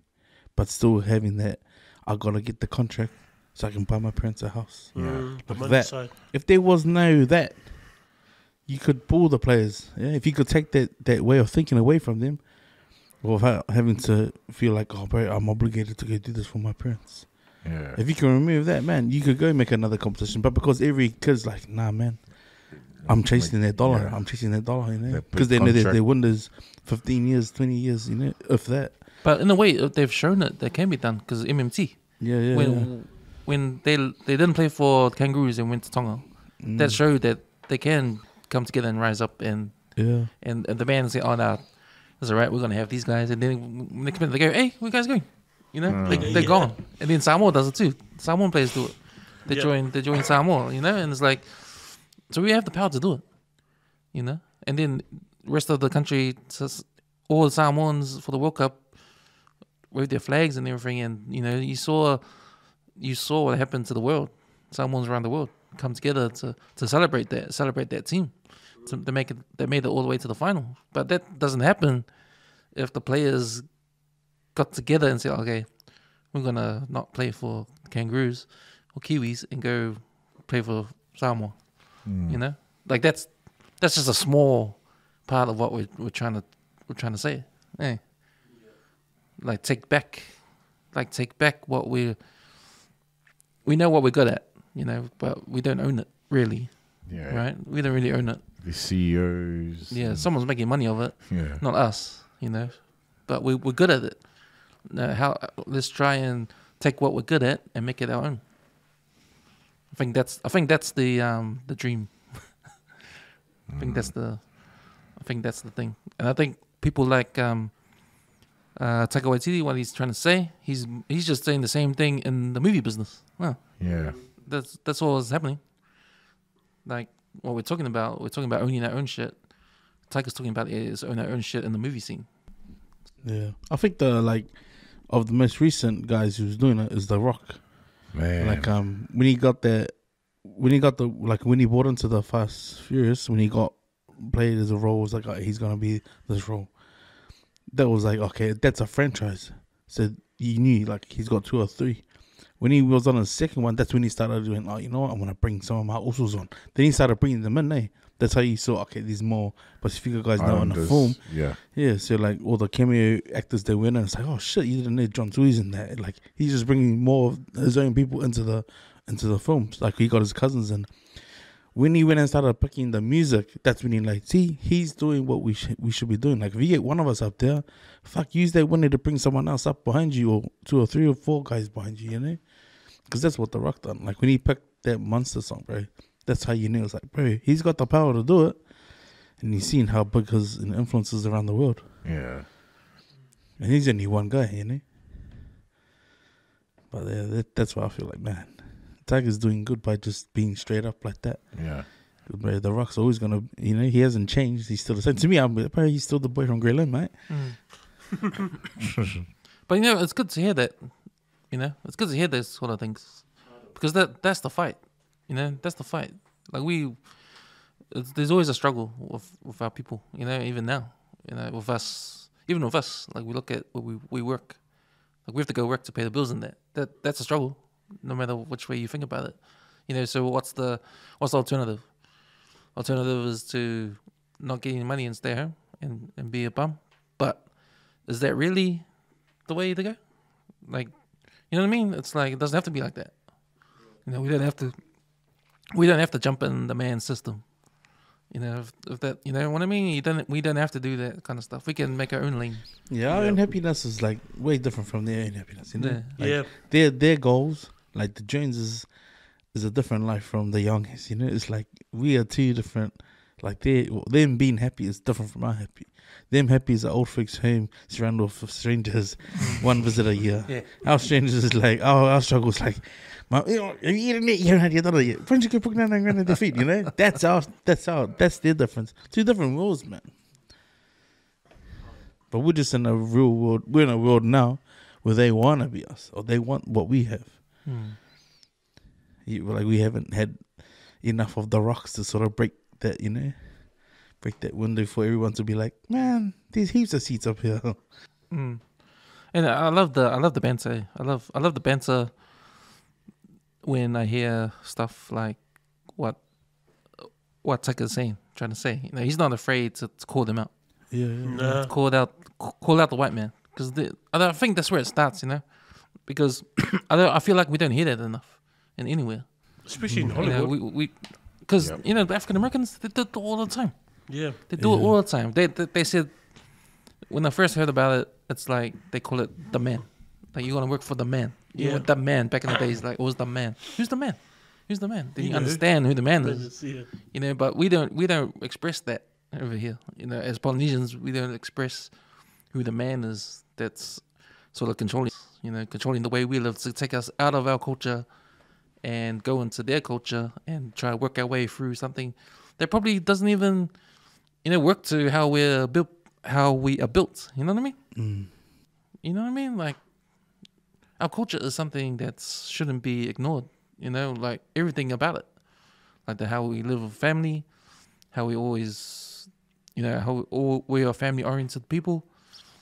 but still having that I gotta get the contract so I can buy my parents a house. Yeah. The money that, side. if there was no that, you could pull the players. Yeah, if you could take that way of thinking away from them, without having to feel like, oh, bro, I'm obligated to go do this for my parents. Yeah. If you can remove that, man, you could go make another competition. But because every kid's like, nah, man, I'm chasing that dollar. Yeah. I'm chasing that dollar, That because they big know that contract. their windows 15 years, 20 years, if that. But in a way, they've shown it that can be done because MMT. Yeah. When they didn't play for Kangaroos and went to Tonga, that showed that they can come together and rise up and the man say, oh no, it's alright, we're gonna have these guys, and then when they come in, they go, hey, where you guys going? They're gone, and then Samoa does it too. Samoan players do it. They join Samoa, and it's like, so we have the power to do it, and then rest of the country, all the Samoans for the World Cup wave their flags and everything, and you saw what happened to the world. Samoans around the world come together to celebrate that team. They made it all the way to the final. But that doesn't happen if the players got together and said, okay, we're gonna not play for Kangaroos or Kiwis and go play for Samoa. Like that's just a small part of what we're trying to say. Hey. Like take back what we know what we're good at, but we don't own it really. Yeah. Right? We don't really own it. The CEOs. Yeah, someone's making money of it. Yeah. Not us, But we're good at it. Let's try and take what we're good at and make it our own. I think that's the dream. I think that's the thing. And I think people like Taika Waititi, what he's trying to say, he's just saying the same thing in the movie business. Well, Yeah. that's all that's happening. Like what we're talking about owning our own shit. Taika's talking about is owning our own shit in the movie scene. Yeah. I think of the most recent guys who's doing it is The Rock. Man. Like when he bought into the Fast Furious, when he got played as a role, it was like, oh, he's gonna be this role. That was like, okay, that's a franchise. So you knew like he's got 2 or 3. When he was on the second one, that's when he started doing, oh, you know what, I'm gonna bring some of my usos on. Then he started bringing them in, That's how you saw, okay, there's more Pacifica guys now in the film. Yeah. Yeah, so like all the cameo actors they went in, it's like, oh shit, you didn't know John Tui's in that. Like he's just bringing more of his own people into the films. Like he got his cousins in. When he went and started picking the music, that's when he like, see, he's doing what we should be doing. Like if you get one of us up there, use that window to bring someone else up behind you, or 2 or 3 or 4 guys behind you, Because that's what The Rock done. Like when he picked that Monster song, bro, that's how you knew. It's like, bro, he's got the power to do it. And he's seen how big his influence is around the world. Yeah. And he's only one guy, But that's why I feel like, man, Tiger's doing good by just being straight up like that. Yeah. Bro, the Rock's always gonna, he hasn't changed. He's still the same. To me, he's still the boy from Greyland, mate. But it's good to hear that. It's good to hear those sort of things, because that's the fight. That's the fight. Like there's always a struggle with our people. Even now. With us, like we look at we work. Like we have to go work to pay the bills, and that's a struggle, no matter which way you think about it. So what's the alternative? Alternative is to not get any money and stay home and be a bum. But is that really the way to go? Like, you know what I mean? It's like it doesn't have to be like that. We don't have to jump in the man system. If that, you know what I mean? We don't have to do that kind of stuff. We can make our own lane. Yeah, our own happiness is like way different from their own happiness. Yeah. Their goals, like the Joneses, is a different life from the youngest. It's like we are two different. Like them being happy is different from our happy. Them happy is an old folks home surrounded with strangers, one visit a year. Yeah. Our strangers is like our struggle is like, have you eaten it? You haven't done it yet. Why don't you get put down and defeat? That's their difference. Two different worlds, man. But we're just in a real world. We're in a world now where they want to be us, or they want what we have. Like we haven't had enough of the Rocks to sort of break that, break that window for everyone to be like, man, there's heaps of seats up here. And I love the banter. I love the banter when I hear stuff like what Taika's trying to say. He's not afraid to call them out. Yeah. Nah. Call out the white man, because I think that's where it starts. Because I feel like we don't hear that enough in anywhere. Especially in Hollywood. Because the African Americans, they do it all the time. Yeah. They do it all the time. They said, when I first heard about it, it's like they call it the man. Like, you're gonna work for the man. You know, the man back in the days, like, it was the man. Who's the man? Who's the man? Then you understand who the man is. Yeah. But we don't express that over here. As Polynesians, we don't express who the man is. That's sort of controlling the way we live, to take us out of our culture and go into their culture and try to work our way through something that probably doesn't even, work to how we are built. You know what I mean? You know what I mean? Like, our culture is something that shouldn't be ignored. Like everything about it, like how we live with family, how we always, we are family oriented people.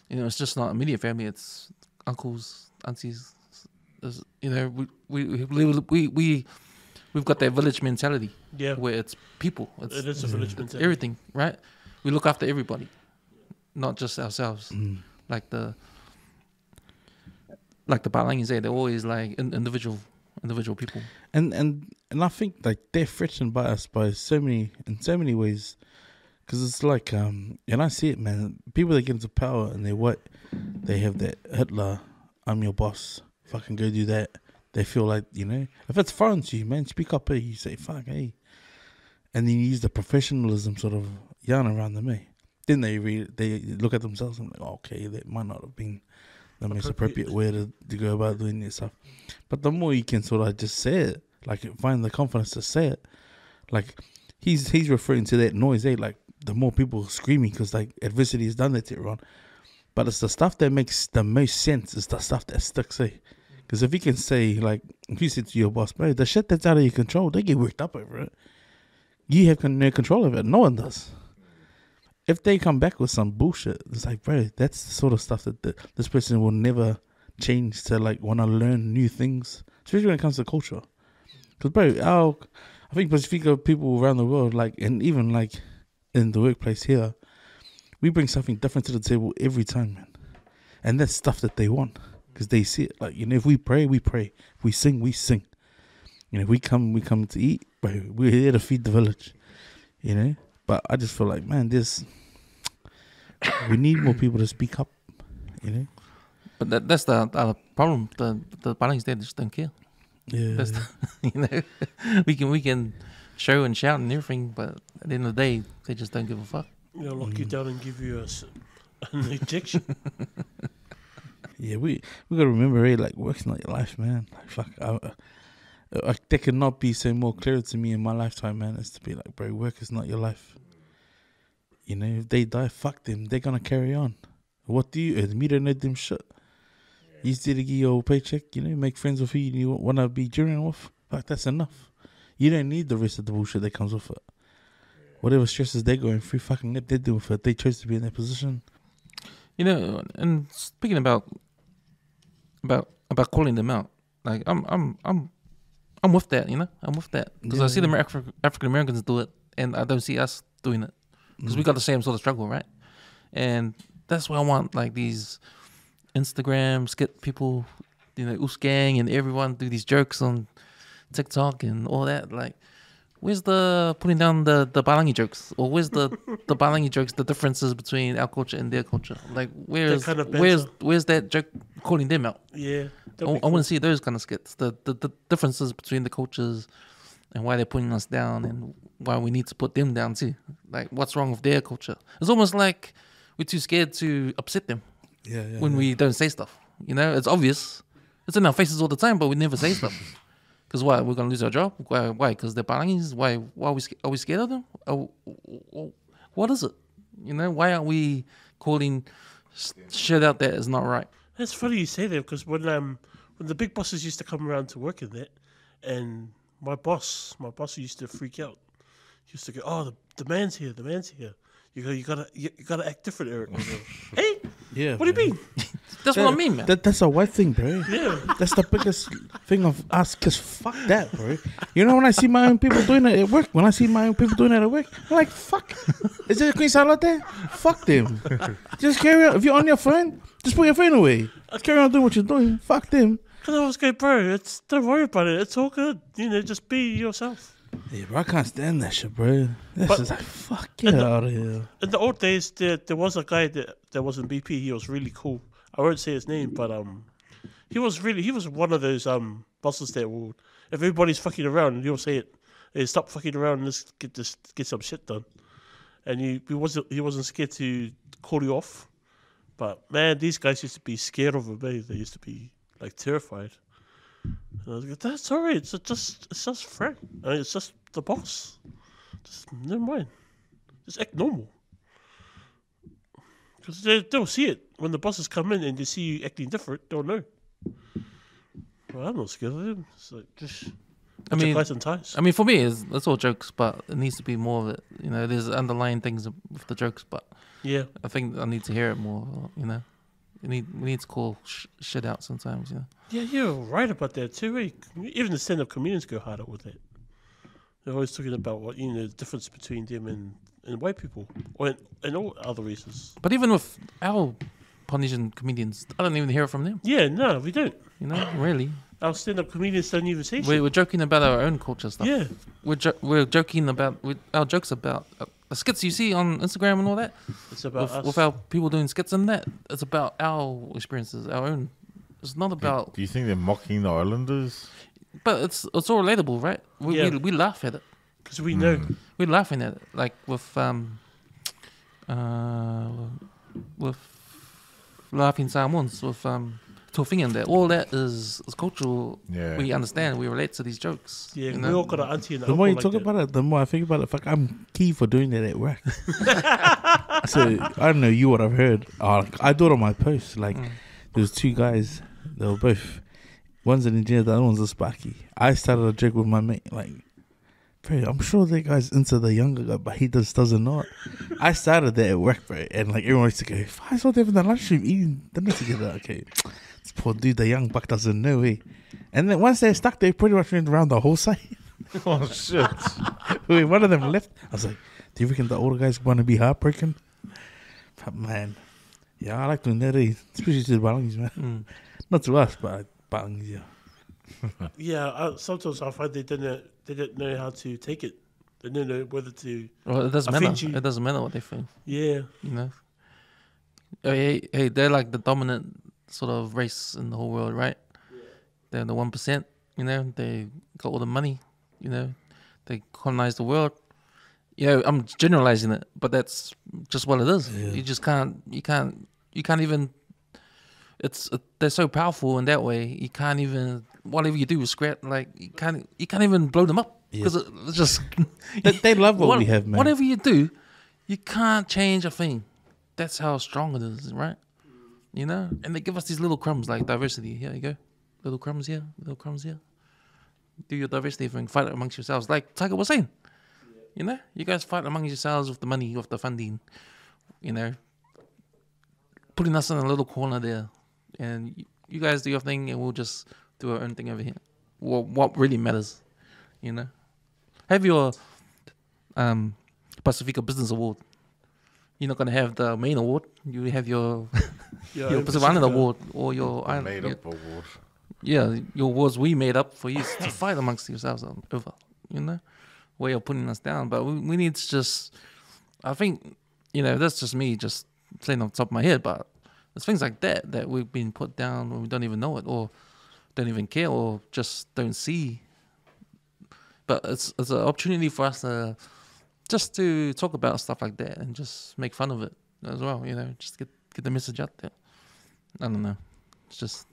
It's just not immediate family. It's uncles, aunties. We've got that village mentality. Yeah. Where it's people. It is a village mentality. Everything, right? We look after everybody, not just ourselves. Like the Palangi say, they're always like individual people. And I think like they're threatened by us in so many ways, because it's like and I see it, man. People that get into power and they have that Hitler, I'm your boss, fucking go do that. They feel like, if it's foreign to you, man, speak up. You say, fuck, hey. And then you use the professionalism sort of yarn around them, eh? Then they look at themselves and like, okay, that might not have been the most appropriate way to go about doing this stuff. But the more you can sort of just say it, like find the confidence to say it, like he's referring to that noise, eh? Like the more people screaming because like adversity has done that to everyone. But it's the stuff that makes the most sense is the stuff that sticks, eh? Because if you can say, like, if you say to your boss, bro, the shit that's out of your control, they get worked up over it. You have no control of it. No one does. If they come back with some bullshit, it's like, bro, that's the sort of stuff that this person will never change to, like, want to learn new things, especially when it comes to culture. Because, bro, I think Pacifica people around the world, like, and even, like, in the workplace here, we bring something different to the table every time, man. And that's stuff that they want. Because they see it, like, if we pray, we pray. If we sing, we sing. If we come to eat, bro, we're here to feed the village. But I just feel like, man, we need more people to speak up. But that's the problem. The Palangis, they just don't care. Yeah. That's we can show and shout and everything, but at the end of the day, they just don't give a fuck. Lock you down and give you an injection. Yeah, we gotta remember, like, work's not your life, man. Like, fuck, There cannot be so more clear to me in my lifetime, man. It's to be like, bro, work is not your life. You know, if they die, fuck them. They're gonna carry on. What do you earn? Me don't know them shit. You still get your paycheck, you know, make friends with who you wanna be journeying with. Fuck, that's enough. You don't need the rest of the bullshit that comes with it. Whatever stresses they're going through, fucking let them deal with it. They chose to be in that position. You know, and speaking about calling them out, like I'm with that. You know, I'm with that because I see the African Americans do it, and I don't see us doing it because we got the same sort of struggle, right? And that's why I want like these Instagram skit people, you know, Oos Gang and everyone do these jokes on TikTok and all that. Like, where's the putting down the Balangi jokes, or where's the Balangi jokes? The differences between our culture and their culture. Like, where's that joke calling them out? Yeah, I want to see those kind of skits. The differences between the cultures and why they're putting us down and why we need to put them down too. Like, what's wrong with their culture? It's almost like we're too scared to upset them when we don't say stuff. You know, it's obvious. It's in our faces all the time, but we never say stuff. Because why? We're going to lose our job? Why? Because they're Palangis? Why are we scared of them? What is it? You know, why aren't we calling shit out that is not right? It's funny you say that because when the big bosses used to come around to work in that, and my boss used to freak out. He used to go, "Oh, the man's here, the man's here. You gotta act different, Eric." Hey, yeah. What do you mean? That's what I mean, man. That's a white thing, bro. Yeah, that's the biggest thing of us. Cause fuck that, bro. You know, when I see my own people doing it at work, I'm like, fuck. Is there a Queen Salad there? Fuck them. Just carry on. If you're on your phone, just put your phone away. Carry on doing what you're doing. Fuck them. Cause I was going, bro. Don't worry about it. It's all good. You know, just be yourself. Yeah, bro, I can't stand that shit, bro. That's just like, fuck, get out of here. In the old days, there was a guy that was in BP. He was really cool. I won't say his name, but he was one of those bosses that will, if everybody's fucking around, he'll say it. Hey, stop fucking around. Let's get some shit done. And he wasn't scared to call you off. But man, these guys used to be scared of him. They used to be like terrified. And I was like, that's all right. It's just Frank. I mean, it's just the boss. Just never mind. Just act normal. Because they'll see it. When the bosses come in and they see you acting different, they'll know. Well, I'm not scared of them. It's like, just ties and ties. I mean, for me, it's all jokes, but it needs to be more of it. You know, there's underlying things with the jokes, but yeah, I think I need to hear it more, you know. We need to call shit out sometimes, you know. Yeah, you're right about that too. Eh? Even the stand-up comedians go harder with it. They're always talking about what the difference between them and white people, or and all other races. But even with our Polynesian comedians, I don't even hear it from them. Yeah, no, we don't. You know, really. Our stand-up comedians don't even say shit. We're joking about our own culture stuff. Yeah, we're joking about our jokes about the skits you see on Instagram and all that. It's about us. With our people doing skits and that. It's about our experiences, our own. It's not about. Do you think they're mocking the Islanders? But it's all relatable, right? We laugh at it because we know we're laughing at it, like with laughing Samoans, with Tofing and that. All that is cultural. Yeah. We understand. We relate to these jokes. Yeah, we all got an auntie and the more you talk about it, the more I think about it. Fuck, I'm key for doing that at work. So I don't know you what I've heard. I do it on my post. Like there's two guys. They were both. One's an engineer, the other one's a sparky. I started a joke with my mate. Like, bro, I'm sure that guy's into the younger guy, but he just doesn't know it. I started that at work, bro, and like everyone used to go, I saw them in the lunchroom eating dinner together. Okay, this poor dude, the young buck doesn't know, eh? And then once they're stuck, they pretty much went around the whole site. Oh shit! Wait, one of them left. I was like, do you reckon the older guys want to be heartbroken? But man, yeah, I like doing that, eh? Especially to the Balangis, man. Not to us, but Balangis, yeah. Yeah, sometimes I find they didn't know how to take it. They didn't know whether to. Well, it doesn't matter. It doesn't matter what they feel. Yeah, you know. Hey, they're like the dominant sort of race in the whole world, right? Yeah. They're the 1%. You know, they got all the money. You know, they colonize the world. You know, I'm generalizing it, but that's just what it is. Yeah. You just can't. You can't even. they're so powerful in that way. You can't even whatever you do with scrap, like you can't even blow them up because it's just They love what we have, man. Whatever you do, you can't change a thing. That's how strong it is, right? You know, and they give us these little crumbs like diversity. Here you go, little crumbs here, little crumbs here. Do your diversity thing, fight it amongst yourselves, like Taika was saying. You know, you guys fight among yourselves with the money, with the funding. You know, putting us in a little corner there, and you guys do your thing, and we'll just do our own thing over here. What really matters, you know. Have your Pacifica Business Award. You're not gonna have the main award. You have your your Pacific Island Award or your Made up award. Yeah, your awards we made up for you to fight amongst yourselves over. You know, way of putting us down. But we need to just. I think that's just me just saying off the top of my head. But it's things like that we've been put down when we don't even know it or don't even care or just don't see. But it's an opportunity for us to talk about stuff like that and just make fun of it as well, just get the message out there. I don't know. It's just,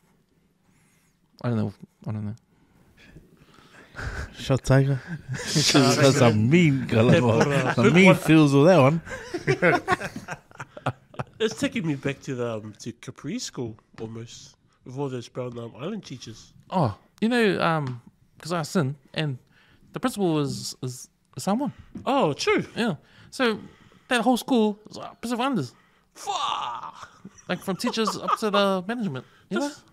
I don't know. Shot Tiger. That's a mean feels of that one. It's taking me back to Capri School almost with all those brown island teachers. Oh, because I sinned and the principal is Samoan. Oh, true. Yeah. So that whole school was Pacific Islanders. Fuck. Like from teachers up to the management. That's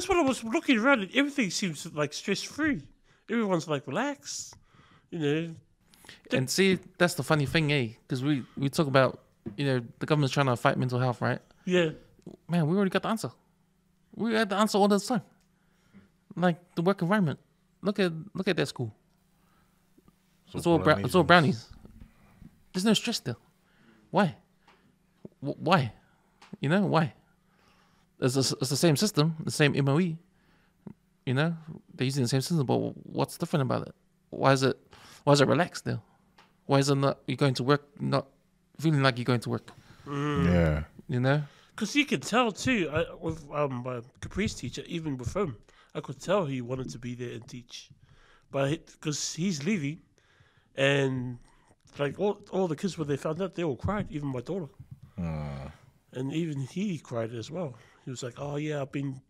what I was looking around and everything seems like stress free. Everyone's like relaxed, And see, that's the funny thing, because we talk about, the government's trying to fight mental health, right? Yeah. Man, we already got the answer. We had the answer all the time. Like the work environment. Look at that school. It's all brownies. There's no stress there. Why? Why? Why? It's the same system, the same MOE. They're using the same system, but what's different about it? Why is it relaxed there? Why is it not you going to work not feeling like you're going to work? Yeah. Because you can tell too, with my Caprice teacher, even with him, I could tell he wanted to be there and teach. But because he's leaving, and like all the kids when they found out, they all cried, even my daughter. And even he cried as well. He was like, "Oh yeah, I've been,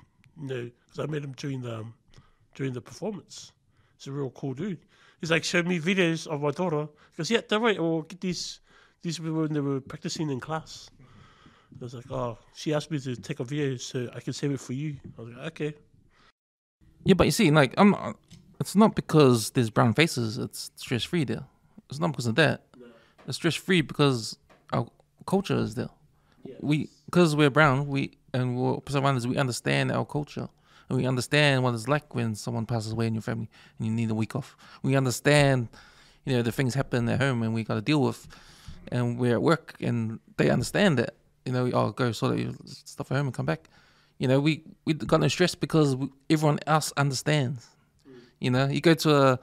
because I met him during the performance. He's a real cool dude. He's like showed me videos of my daughter. He goes, yeah, don't worry, I'll get these when they were practicing in class. I was like, oh, she asked me to take a video so I can save it for you. I was like, okay. Yeah, but you see, like it's not because there's brown faces. It's stress free there. It's not because of that. No. It's stress free because our culture is there. Yes. Because we're brown, we're Pacific Islanders, we understand our culture. And we understand what it's like when someone passes away in your family and you need a week off. We understand, the things happen at home and we got to deal with. And we're at work and they understand that. Go sort your stuff at home and come back. We got no stress because everyone else understands. You go to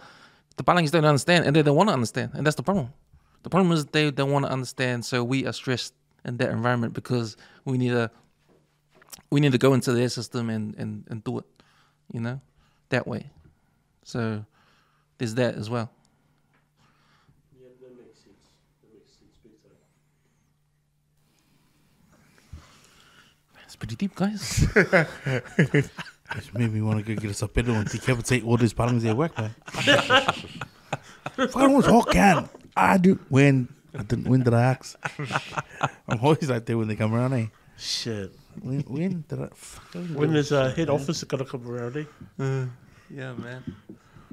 the Palangis don't understand and they don't want to understand. And that's the problem. The problem is they don't want to understand, so we are stressed in that environment because we need to go into their system and do it, that way. So there's that as well. Yeah, that makes sense. Big time. It's pretty deep, guys. It's made me want to go get us a pillow and decapitate all these Palangis at work, man. Fucking was Hawkan. I didn't win. Did I ask? I'm always like that when they come around, Shit. When is head office gonna come around, Yeah, man.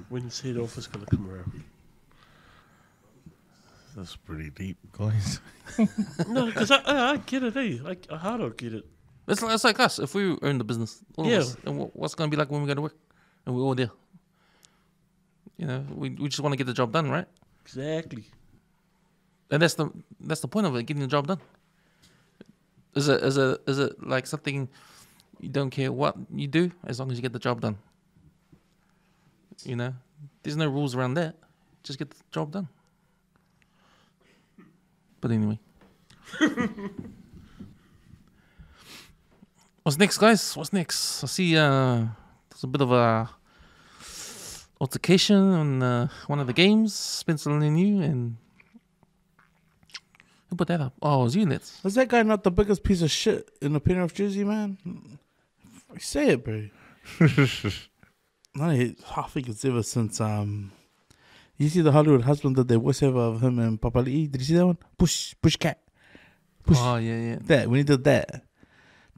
When's head office gonna come around? That's pretty deep, guys. No, because I get it, I don't get it. It's like us. If we own the business, all of us, and what's gonna be like when we go to work and we're all there? We just want to get the job done, right? Exactly. And that's the point of it, getting the job done. Is it like something you don't care what you do as long as you get the job done? There's no rules around that. Just get the job done. But anyway. What's next, guys? What's next? I see there's a bit of a altercation on one of the games, Spencer and you, and who put that up? Oh, it was you, Nets. Was that guy not the biggest piece of shit in the Penrith jersey, man? Say it, bro. I think it's ever since you see the Hollywood husband that they voiceover of him and Papali'i. Did you see that one? Push cat. Push. Oh yeah. That when he did that,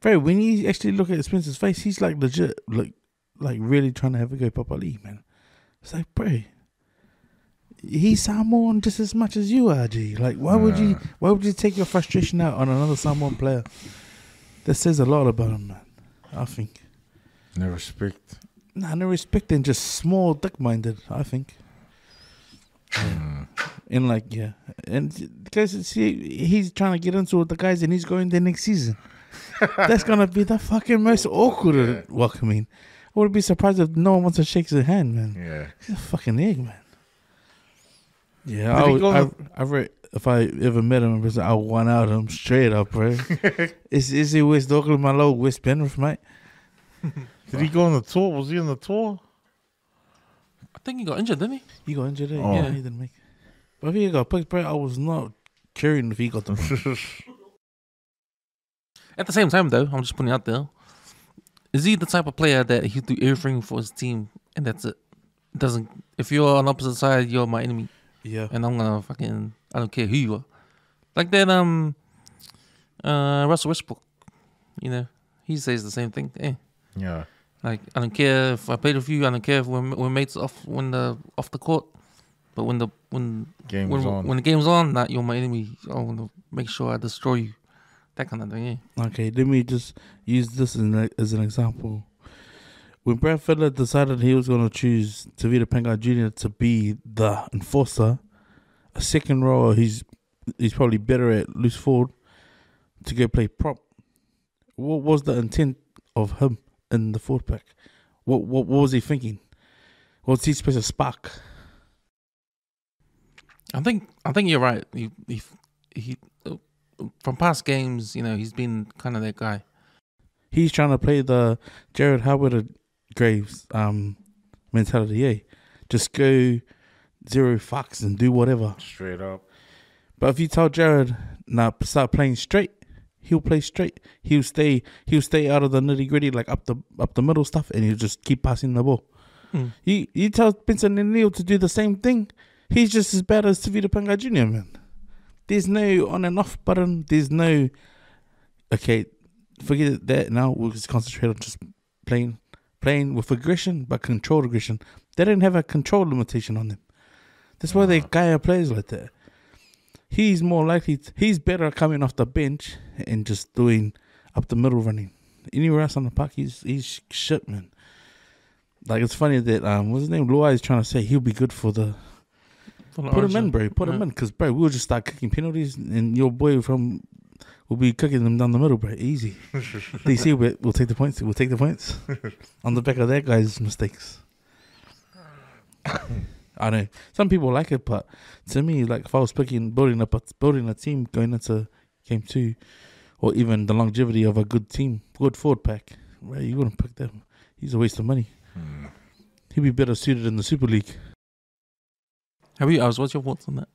bro. When you actually look at Spencer's face, he's like legit, like really trying to have a go Papali'i, man. It's like, bro, he's Samoan just as much as you are, G. Like, why would you take your frustration out on another Samoan player? That says a lot about him, man. I think. No respect. Nah, no respect and just small dick-minded, I think. Yeah. And like, yeah. And because, see, he's trying to get into with the guys and he's going there next season. That's going to be the fucking most awkward welcoming. I would be surprised if no one wants to shake his hand, man. Yeah. He's a fucking egg, man. Yeah, I read, if I ever met him, I'll one out him straight up, bro. Is he West Auckland, my low West Penrith, mate? Did he go on the tour? Was he on the tour? I think he got injured, didn't he? He got injured, Oh. yeah, he didn't make it. But if he got picked, bro, I was not caring if he got the pick. At the same time, though, I'm just putting it out there. Is he the type of player that he'll do everything for his team and that's it? Doesn't. If you're on the opposite side, you're my enemy. Yeah. And I'm gonna I don't care who you are. Like that Russell Westbrook, you know, he says the same thing. Yeah. Like, I don't care if I played with you, I don't care if we're mates off the court. But when the game's on, nah, you're my enemy. I wanna make sure I destroy you. That kind of thing, yeah. Okay, let me just use this as an example. When Brad Fittler decided he was going to choose Tavita Pangai Jr. to be the enforcer, a second rower, he's probably better at loose forward, to go play prop. What was the intent of him in the forward pack? What was he thinking? Was he supposed to spark? I think you're right. He from past games, you know, he's been kind of that guy. He's trying to play the Jared Howard Graves mentality, eh? Just go zero fucks and do whatever. Straight up. But if you tell Jared, nah, start playing straight, he'll play straight. He'll stay out of the nitty gritty, like up the middle stuff, and he'll just keep passing the ball. You tell Benson and Neil to do the same thing, he's just as bad as Tavita Pangai Jr., man. There's no on and off button. There's no, okay, forget that now. We'll just concentrate on just playing with aggression, but controlled aggression. They don't have a control limitation on them. That's why they guy players like that. He's more likely, he's better coming off the bench and just doing up the middle running. Anywhere else on the park, he's shit, man. Like, it's funny that, what's his name? Luai is trying to say he'll be good for the... Put him in, bro. Put him in. Because, bro, we'll just start kicking penalties and your boy will be kicking them down the middle, bro. Easy. DC, we'll take the points. We'll take the points on the back of that guy's mistakes. I know. Some people like it, but to me, like, if I was building a team going into game 2, or even the longevity of a good team, good forward pack, right, you wouldn't pick them. He's a waste of money. He'd be better suited in the Super League. How about you, Oz? What's your thoughts on that?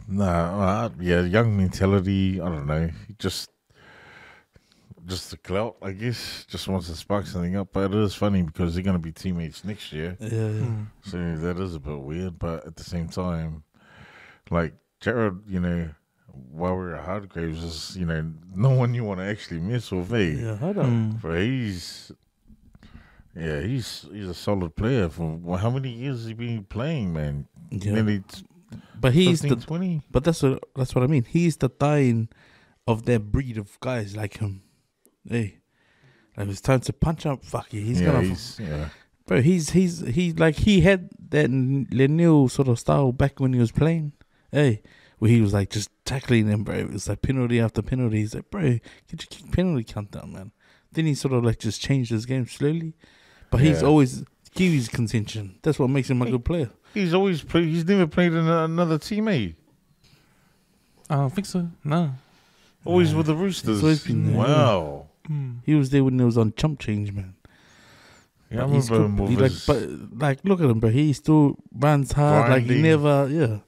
Nah, young mentality. I don't know. Just the clout, I guess. Just wants to spark something up. But it is funny because they're going to be teammates next year. Yeah. So that is a bit weird. But at the same time, like Jared, you know, while we were at Hardgraves, is, you know, no one you want to actually mess with, eh? Yeah, I don't. But he's a solid player. For how many years has he been playing, man? Yeah. Nearly But he's 15, 20. But that's what I mean. He's the dying of that breed of guys like him. Hey, like, it's time to punch up. Fuck yeah, he's bro. He's like, he had that Lenil sort of style back when he was playing. Hey, where he was like just tackling them, bro. It was like penalty after penalty. He's like, bro, get your kick penalty count down, man. Then he sort of like just changed his game slowly. But he's always Kiwi's contention. That's what makes him a good player. He's always played. He's never played in another teammate. I don't think so. No. Always with the Roosters. He's always been there, Wow. He was there when it was on chump change, man. Yeah, I But he's remember good, him with his look at him, bro. He still runs hard. Like, he grinding. never,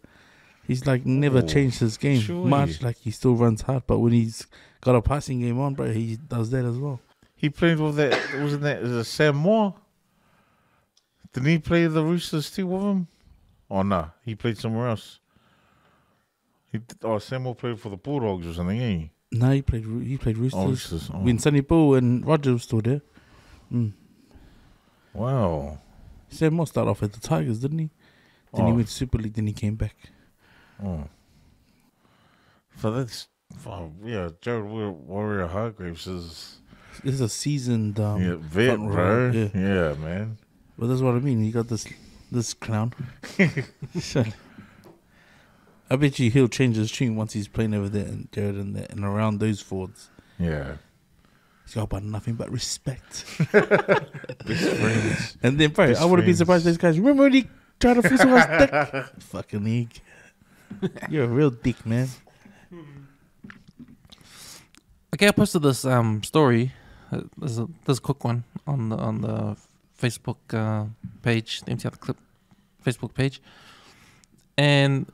He's like never changed his game surely. much. Like, he still runs hard. But when he's got a passing game on, bro, he does that as well. He played with that. Wasn't that is it Sam Moore? Didn't he play the Roosters too with him? Oh nah, he played somewhere else. Sam Moore played for the Bulldogs or something, eh? No, he played Roosters. Roosters. Oh. When Sonny Bull and Roger was still there. Wow. Sam Moore started off at the Tigers, didn't he? Then he went to Super League, then he came back. Oh. So that's Jared Warrior Hargreaves is This is a seasoned vet, front bro. rower, Yeah, man. But that's what I mean. You got this clown. I bet you he'll change his tune once he's playing over there and Jared and around those forwards. Yeah. He's got about nothing but respect. Best friends. And then, bro, Best I wouldn't be friends. surprised those guys. Remember when he tried to fizzle us dick? Fucking league. You're a real dick, man. Okay, I posted this story. There's a quick one on the Facebook page, the MTR Clip Facebook page, and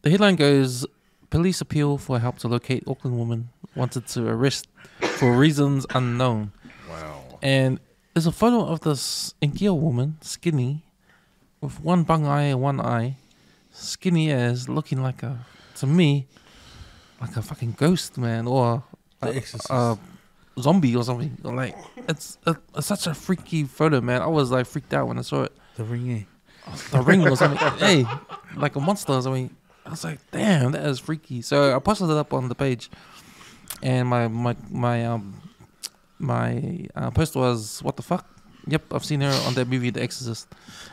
the headline goes: Police appeal for help to locate Auckland woman wanted to arrest for reasons unknown. Wow. And there's a photo of this Inkia woman, skinny, with one bung eye and one eye, skinny as, looking like to me, like a fucking ghost, man, or The Exorcist. a zombie or something. Like, it's such a freaky photo, man. I was like freaked out when I saw it. The ring, eh? The ring or something. Hey, like a monster or something. I was like, damn, that is freaky. So I posted it up on the page, and my post was, what the fuck? Yep, I've seen her on that movie, The Exorcist.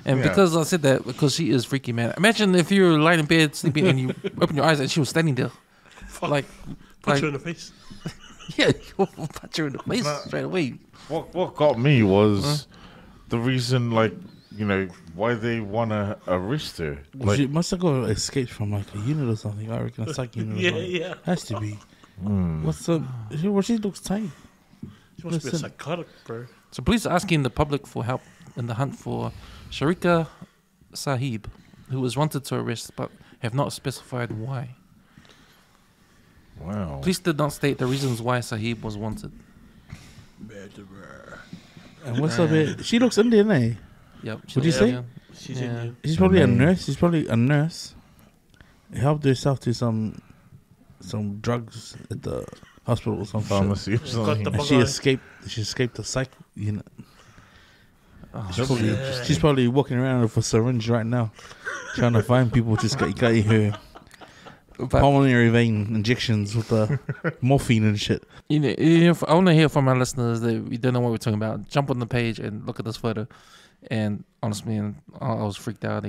And Yeah. because I said that, because she is freaky, man. Imagine if you're lying in bed sleeping and you open your eyes and she was standing there, like Punch her in the face. yeah, you'll punch her in the face straight away. What got me was the reason, like, why they want to arrest her. Well, she must have got escaped from like a unit or something. I reckon a psych unit. Yeah, or something. yeah. Has to be. What's up? She looks tight. She must be a Listen. psychotic, bro. So police are asking the public for help in the hunt for Sharika Sahib, who was wanted to arrest but have not specified why. Wow. Police did not state the reasons why Sahib was wanted. And what's up? She looks Indian, eh? Yep. Would you say? Indian. She's Yeah. Indian. She's probably a nurse. She's probably a nurse. Helped herself to some drugs at the hospital or something. Pharmacy or Got something. the And she escaped the psych unit. Oh, She's probably walking around with a syringe right now, trying to find people to get her but pulmonary vein injections with the morphine and shit. I want to hear from our listeners that we don't know what we're talking about. Jump on the page and look at this photo. And honestly, man, I was freaked out.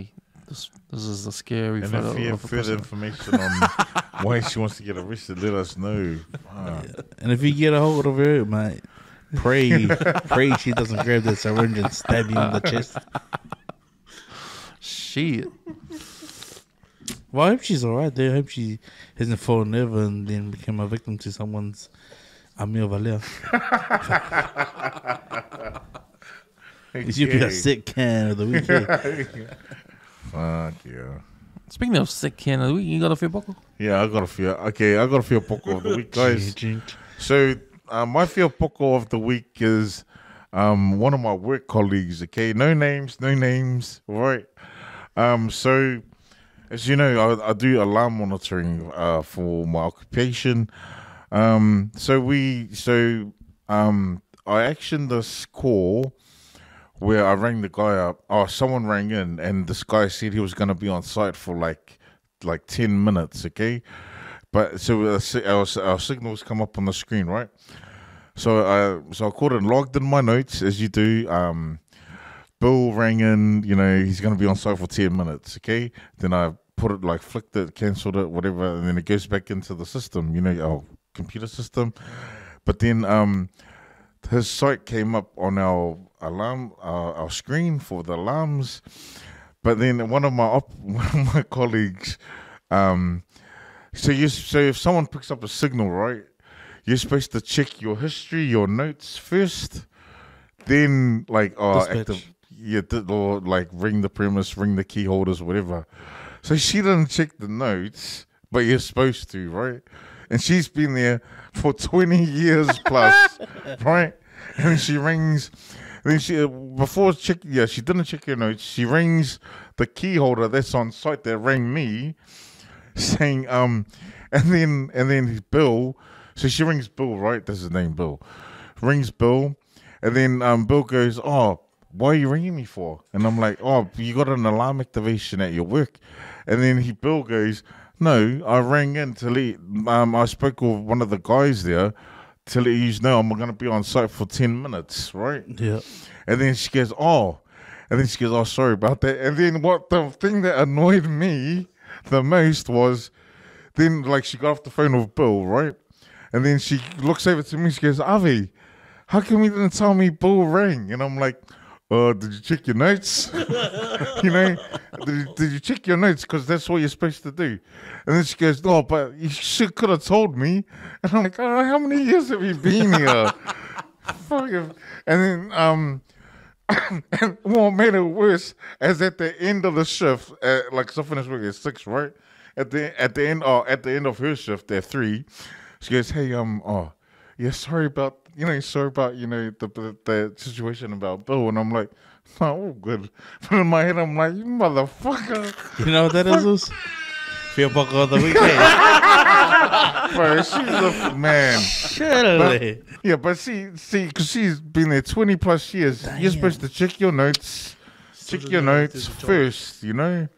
This is a scary And photo if you have of a further person. information on why she wants to get arrested, let us know. And if you get a hold of her, mate, pray she doesn't grab that syringe and stab you in the chest. Shit. Well, I hope she's alright there. I hope she hasn't fallen over and then become a victim to someone's Amir Valère. You'd be a sick can of the week. Eh? Fuck yeah. Speaking of sick can of the week, you got a Fia Poko? Yeah, I got a Fia Poko of the week, guys. Drink. So my Fia Poko of the week is one of my work colleagues. Okay, no names, all right. So as you know, I do alarm monitoring for my occupation. I actioned this call where I rang the guy up. Oh, someone rang in, and this guy said he was going to be on site for like 10 minutes. Okay, but so our signals come up on the screen, right? So I called and logged in my notes as you do. Bill rang in. He's going to be on site for 10 minutes. Okay, then I put it flicked it, cancelled it, whatever, and then it goes back into the system. Our computer system. But then his site came up on our alarm, our screen for the alarms. But then one of my colleagues, So if someone picks up a signal, right, you're supposed to check your history, your notes first, then like Dispatch. or like ring the premise, ring the key holders, whatever. So she didn't check the notes, but you're supposed to, right? And she's been there for 20 years plus, right? And then she rings. Then she she didn't check her notes. She rings the key holder that's on site that rang me, saying and then Bill. So she rings Bill, right? That's his name, Bill. Rings Bill, and then Bill goes, "Oh, why are you ringing me for?" And I'm like, "Oh, you got an alarm activation at your work." And then Bill goes, "No, I rang in to let I spoke with one of the guys there to let you know I'm going to be on site for 10 minutes, right?" Yeah. And then she goes, "Oh," and then she goes, "Oh, sorry about that." And then the thing that annoyed me the most was, then like she got off the phone with Bill, right? And then she looks over to me, she goes, "Avi, how come you didn't tell me Bill rang?" And I'm like, "Did you check your notes?" You know, did you check your notes? Because that's what you're supposed to do. And then she goes, "No, but you could have told me." And I'm like, "Oh, how many years have you been here?" Fuck it. And then and what made it worse is at the end of the shift, like so I finished work at 6, right? At the end of her shift at 3, she goes, "Hey, yeah, sorry about the situation about Bill." And I'm like, "No, all good." But in my head, I'm like, "You motherfucker!" You know what that is? Fia Poko of the weekend. Bro, she's a man. Surely. Yeah, but see, because she's been there 20 plus years. You're supposed to check your notes. Check your notes first, you know?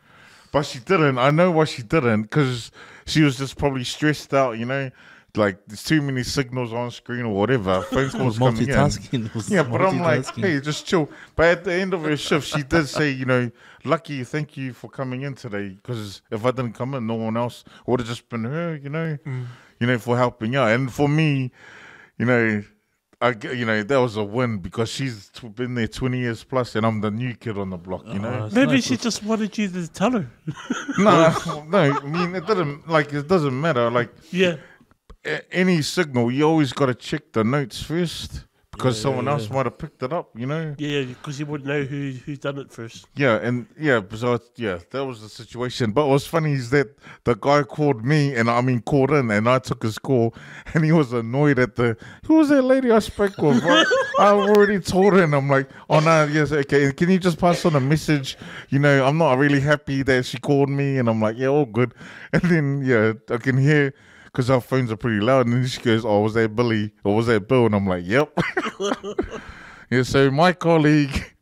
But she didn't. I know why she didn't, because she was just probably stressed out, you know? Like, there's too many signals on screen or whatever. Phone calls coming in. Multitasking. Yeah, but I'm like, hey, just chill. But at the end of her shift, she did say, you know, "Lucky, thank you for coming in today, because if I didn't come in, no one else would have just been her, you know, for helping out." And for me, you know, that was a win, because she's been there 20 years plus, and I'm the new kid on the block, you know. Maybe she just wanted you to tell her. No, I mean, it doesn't matter. Like, Yeah. any signal, you always got to check the notes first, because someone else might have picked it up, you know. Yeah, because you wouldn't know who's done it first. Yeah, that was the situation. But what's funny is that the guy called in, and I took his call, and he was annoyed at who was that lady I spoke with? Right? I already told her, and I'm like, "Oh no, yes, okay. Can you just pass on a message? You know, I'm not really happy that she called me." And I'm like, "Yeah, all good." And then I can hear, because our phones are pretty loud, and then she goes, "Oh, was that Billy or was that Bill?" And I'm like, "Yep." Yeah, so my colleague,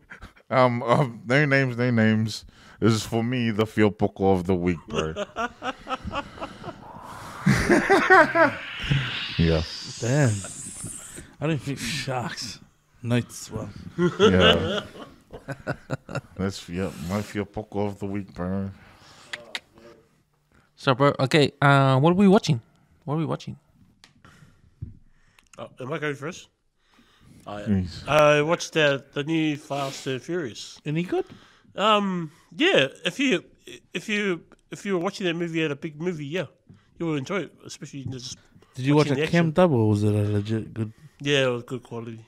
no names, is for me the Fia Poko of the week, bro. Yeah. Damn. I don't think sharks. Notes well. Yeah. That's my Fia Poko of the week, bro. So, bro, okay, what are we watching? What are we watching? Am I going first? Jeez. I watched the new Fast and Furious. Any good? Yeah. If you were watching that movie at a big movie, yeah, you will enjoy it. Especially just Did you watch watching a the cam action. dub, or was it a legit good? Yeah, it was good quality.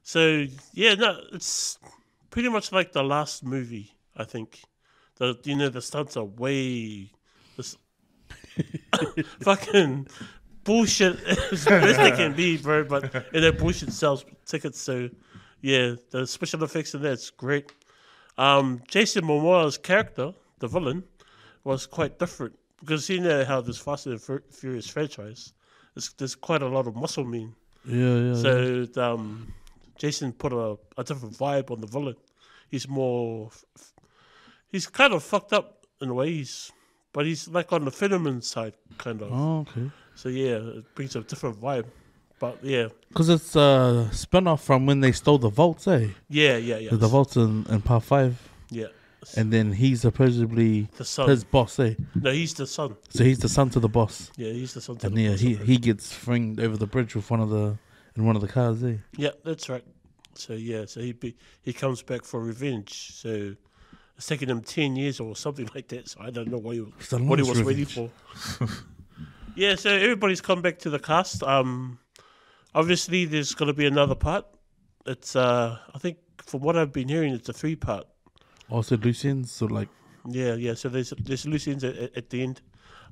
So yeah, no, it's pretty much like the last movie. I think the stunts are way this fucking bullshit as best they can be, bro. But that bullshit sells tickets. So yeah, the special effects in that's great. Jason Momoa's character, the villain, was quite different, because you know how this Fast and Furious franchise, there's quite a lot of muscle men. Yeah. So Jason put a different vibe on the villain. He's more, he's kind of fucked up in a way. But he's like on the phenomenon side, kind of. Oh, okay. So yeah, it brings a different vibe. But yeah, Because it's a spin-off from when they stole the vaults, eh? yeah. The vaults in Part 5. Yeah. And then he's supposedly The son. his boss, eh? No, he's the son. So he's the son to the boss. Yeah, he's the son. To And the yeah, boss. he gets flinged over the bridge with one of the cars, eh? Yeah, that's right. So yeah, so he comes back for revenge. So it's taken him 10 years or something like that. So I don't know what he was It's the longest waiting revenge. for. Yeah, so everybody's come back to the cast. Obviously, there's going to be another part. It's, I think, from what I've been hearing, it's a 3-part. Also loose ends, so like Yeah. So there's loose ends at the end.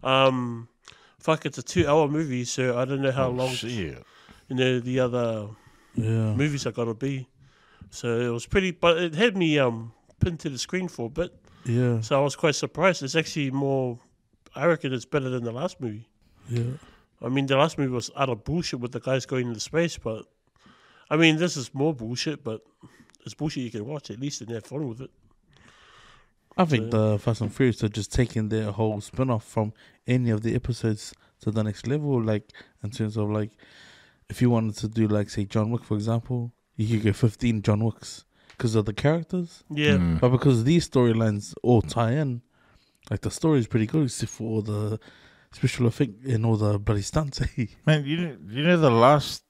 It's a 2-hour movie, so I don't know how long Shit. the other yeah. movies are gonna be. So it was pretty, but it had me pinned to the screen for a bit. Yeah. So I was quite surprised. It's actually more. I reckon it's better than the last movie. Yeah. I mean, the last movie was utter bullshit with the guys going into space, but I mean, this is more bullshit, but it's bullshit you can watch at least and have fun with it. I think the Fast and Furious are just taking their whole spin off from any of the episodes to the next level. Like, in terms of, like, if you wanted to do, like, say, John Wick, for example, you could go 15 John Wicks because of the characters. Yeah. But because these storylines all tie in, like, the story is pretty good, except for all the special effect and all the bloody stunts. Man, you know the last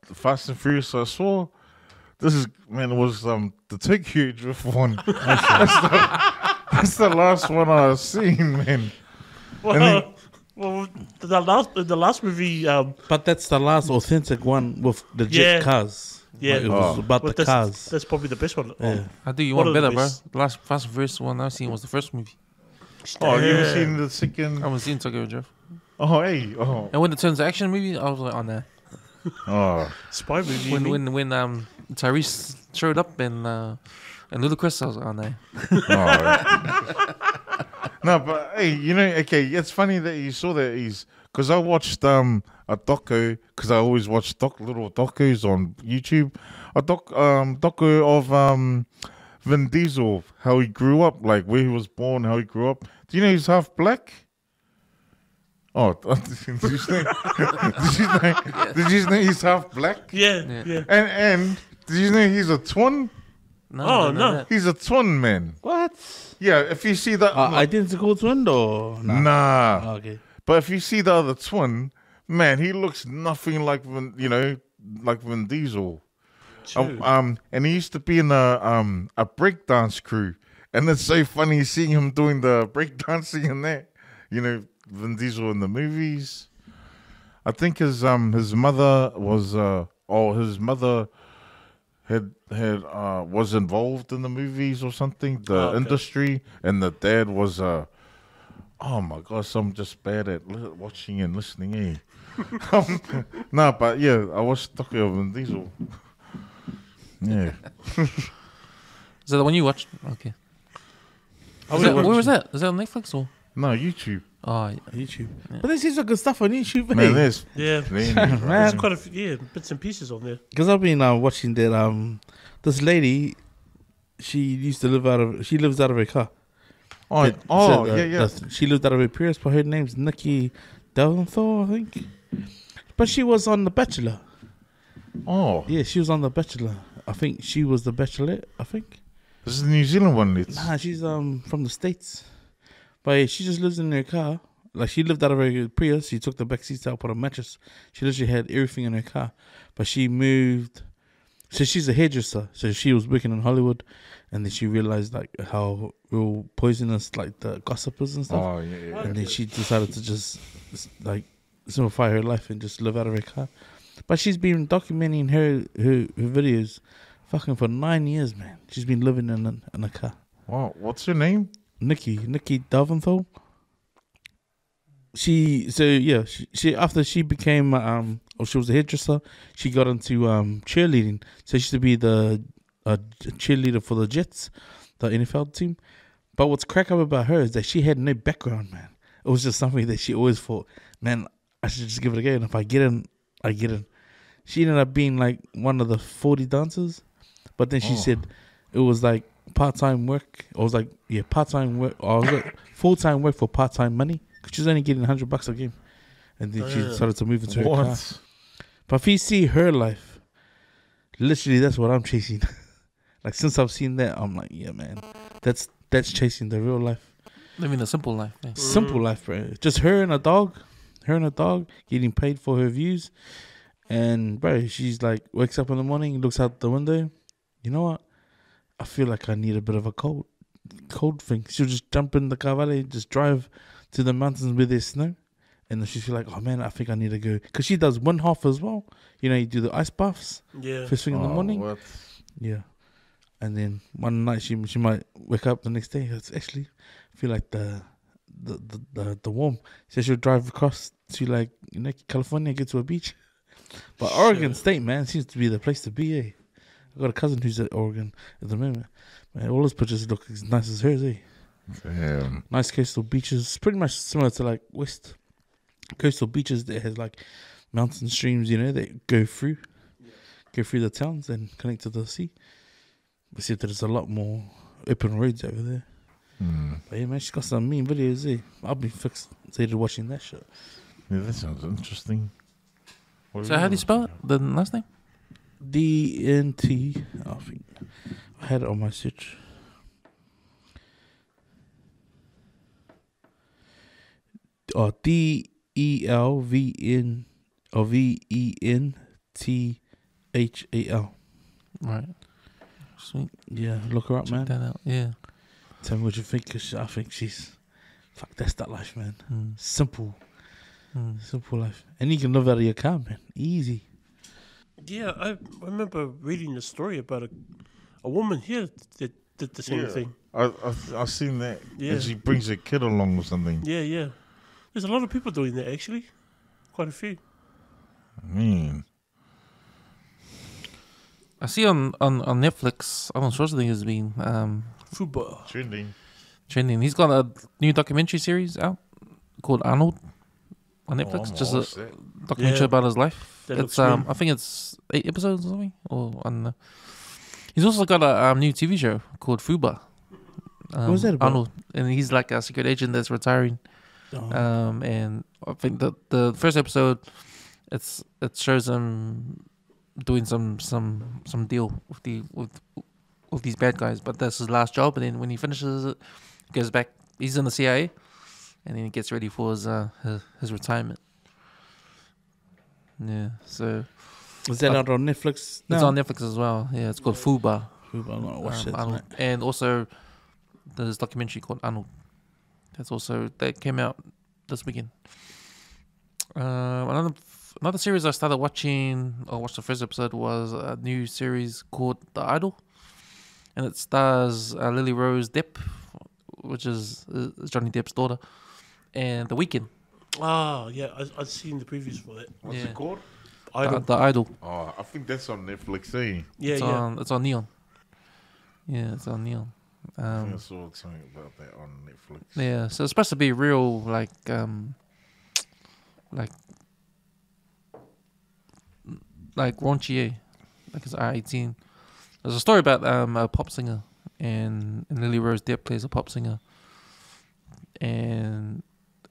Fast and Furious I saw? It was the Tokyo Drift one. That's the last one I've seen, man. Well, the last movie. But that's the last authentic one with legit cars. Yeah. Like, it was about the cars. That's probably the best one. Yeah. I think you One want of the better, bro. best. The last Fast and Furious one I've seen was the first movie. Oh, you ever seen the second? I haven't seen Tokyo Drift. Oh, hey. Oh. And when it turns to action movie, I was like, oh, nah. Oh. Spy movie. you mean? When Tyrese showed up and Ludacris, I was like, oh, nah. Oh. No, but hey, it's funny that you saw that. Because I watched a doco, because I always watch little docos on YouTube. A doco of Vin Diesel, how he grew up, like where he was born, how he grew up. Do you know he's half black? Oh, did you know he's half black? Yeah. And did you know he's a twin? No. He's a twin, man. What? Yeah, if you see that. Identical twin or? Nah. Oh, okay. But if you see the other twin, man, he looks nothing like Vin Diesel. And he used to be in a breakdance crew, and it's so funny seeing him doing the breakdancing in that. Vin Diesel in the movies. I think his mother was was involved in the movies or something, the industry, and the dad was oh my gosh, I'm just bad at watching and listening, No, but yeah, I watched Tokyo Vin Diesel. Yeah. Is that the one you watched? Okay. Where was that? Is that on Netflix or? No, YouTube. Oh, yeah. YouTube. Yeah. But there's heaps of good stuff on YouTube. Man, there's there's quite a few bits and pieces on there. Because I've been watching that this lady, she lives out of her car. Yeah. She lived out of her Prius, but her name's Nikki Delventhal, I think. But she was on The Bachelor. Oh. Yeah, she was on The Bachelor. I think she was the Bachelorette, I think. This is the New Zealand one. Nah, she's from the States. But yeah, she just lives in her car. Like, she lived out of her Prius. She took the back seats out, put a mattress. She literally had everything in her car. But she moved. So she's a hairdresser. So she was working in Hollywood. And then she realized, like, how real poisonous, like, the gossipers and stuff. Oh, yeah. And then she decided to just, like, simplify her life and just live out of her car. But she's been documenting her videos fucking for 9 years, man. She's been living in a car. Wow, what's her name? Nikki Dalventhal. She after she became she was a hairdresser, she got into cheerleading. So she used to be the cheerleader for the Jets, the NFL team. But what's crack up about her is that she had no background, man. It was just something that she always thought, man, I should just give it a go. And if I get in, I get in. She ended up being like one of the 40 dancers. But then she said it was like part-time work. I was like, yeah, part-time work. Or I was like full-time work for part-time money. Because she was only getting $100 a game. And then she decided to move into her car. But if you see her life, literally that's what I'm chasing. Like, since I've seen that, I'm like, yeah, man. That's chasing the real life. Living a simple life. Yeah. Simple life, bro. Just her and a dog. Her and a dog getting paid for her views. And, bro, she's like, wakes up in the morning, looks out the window. You know what? I feel like I need a bit of a cold thing. She'll just jump in the car valet, just drive to the mountains where there's snow, and and then she's like, oh man, I think I need to go, because she does one half as well. You know, you do the ice baths first thing in the morning. What? Yeah, and then one night she might wake up the next day. It's actually feel like the warm. So she'll drive across to like California, get to a beach. But Oregon State, man, seems to be the place to be. Eh? I got a cousin who's at Oregon at the moment. Man, all those pictures look as nice as hers. Eh? Damn. Nice coastal beaches, pretty much similar to like West coastal beaches that has like mountain streams, that go through the towns and connect to the sea. We see that there's a lot more open roads over there. But yeah, man, she's got some mean videos. Eh? I'll be fixated watching that shit. Yeah, that sounds interesting. So how do you spell it? The last name? DNT. I think I had it on my search. DELVN or VENTHAL. Right. Sweet. Yeah, look her up, Check man. that out. Yeah. Tell me what you think, 'cause I think she's that's that life, man. Simple life, and you can live out of your car, man. Easy. Yeah, I remember reading the story about a woman here that did the same thing. I've seen that. Yeah. And she brings her kid along or something. Yeah. There's a lot of people doing that, actually. Quite a few. Man. I see on Netflix, Arnold Schwarzenegger has been Fuba. trending. He's got a new documentary series out called Arnold on Netflix. Just a documentary about his life. That It's looks good. I think it's 8 episodes or something. He's also got a new TV show called Fuba. What was that about? Arnold, and he's like a secret agent that's retiring. And I think the first episode, it shows him doing some deal with these bad guys, but that's his last job. And then when he finishes it, he goes back. He's in the CIA, and then he gets ready for his retirement. Yeah, so Is that out on Netflix? it's on Netflix as well. Yeah, it's called Fuba. I'm gonna watch it Arnold. tonight. And also there's a documentary called Arnold. That came out this weekend. Another series I started watching, or watched the first episode, was a new series called The Idol, and it stars Lily Rose Depp, which is Johnny Depp's daughter, and The Weeknd. Ah, yeah, I've seen the previews for that. What's it called? The Idol. Oh, I think that's on Netflix, eh? Yeah, It's on Neon. Yeah, it's on Neon. I think I saw something about that on Netflix. Yeah, so it's supposed to be real, like raunchy, like it's R18. There's a story about a pop singer, and Lily Rose Depp plays a pop singer, and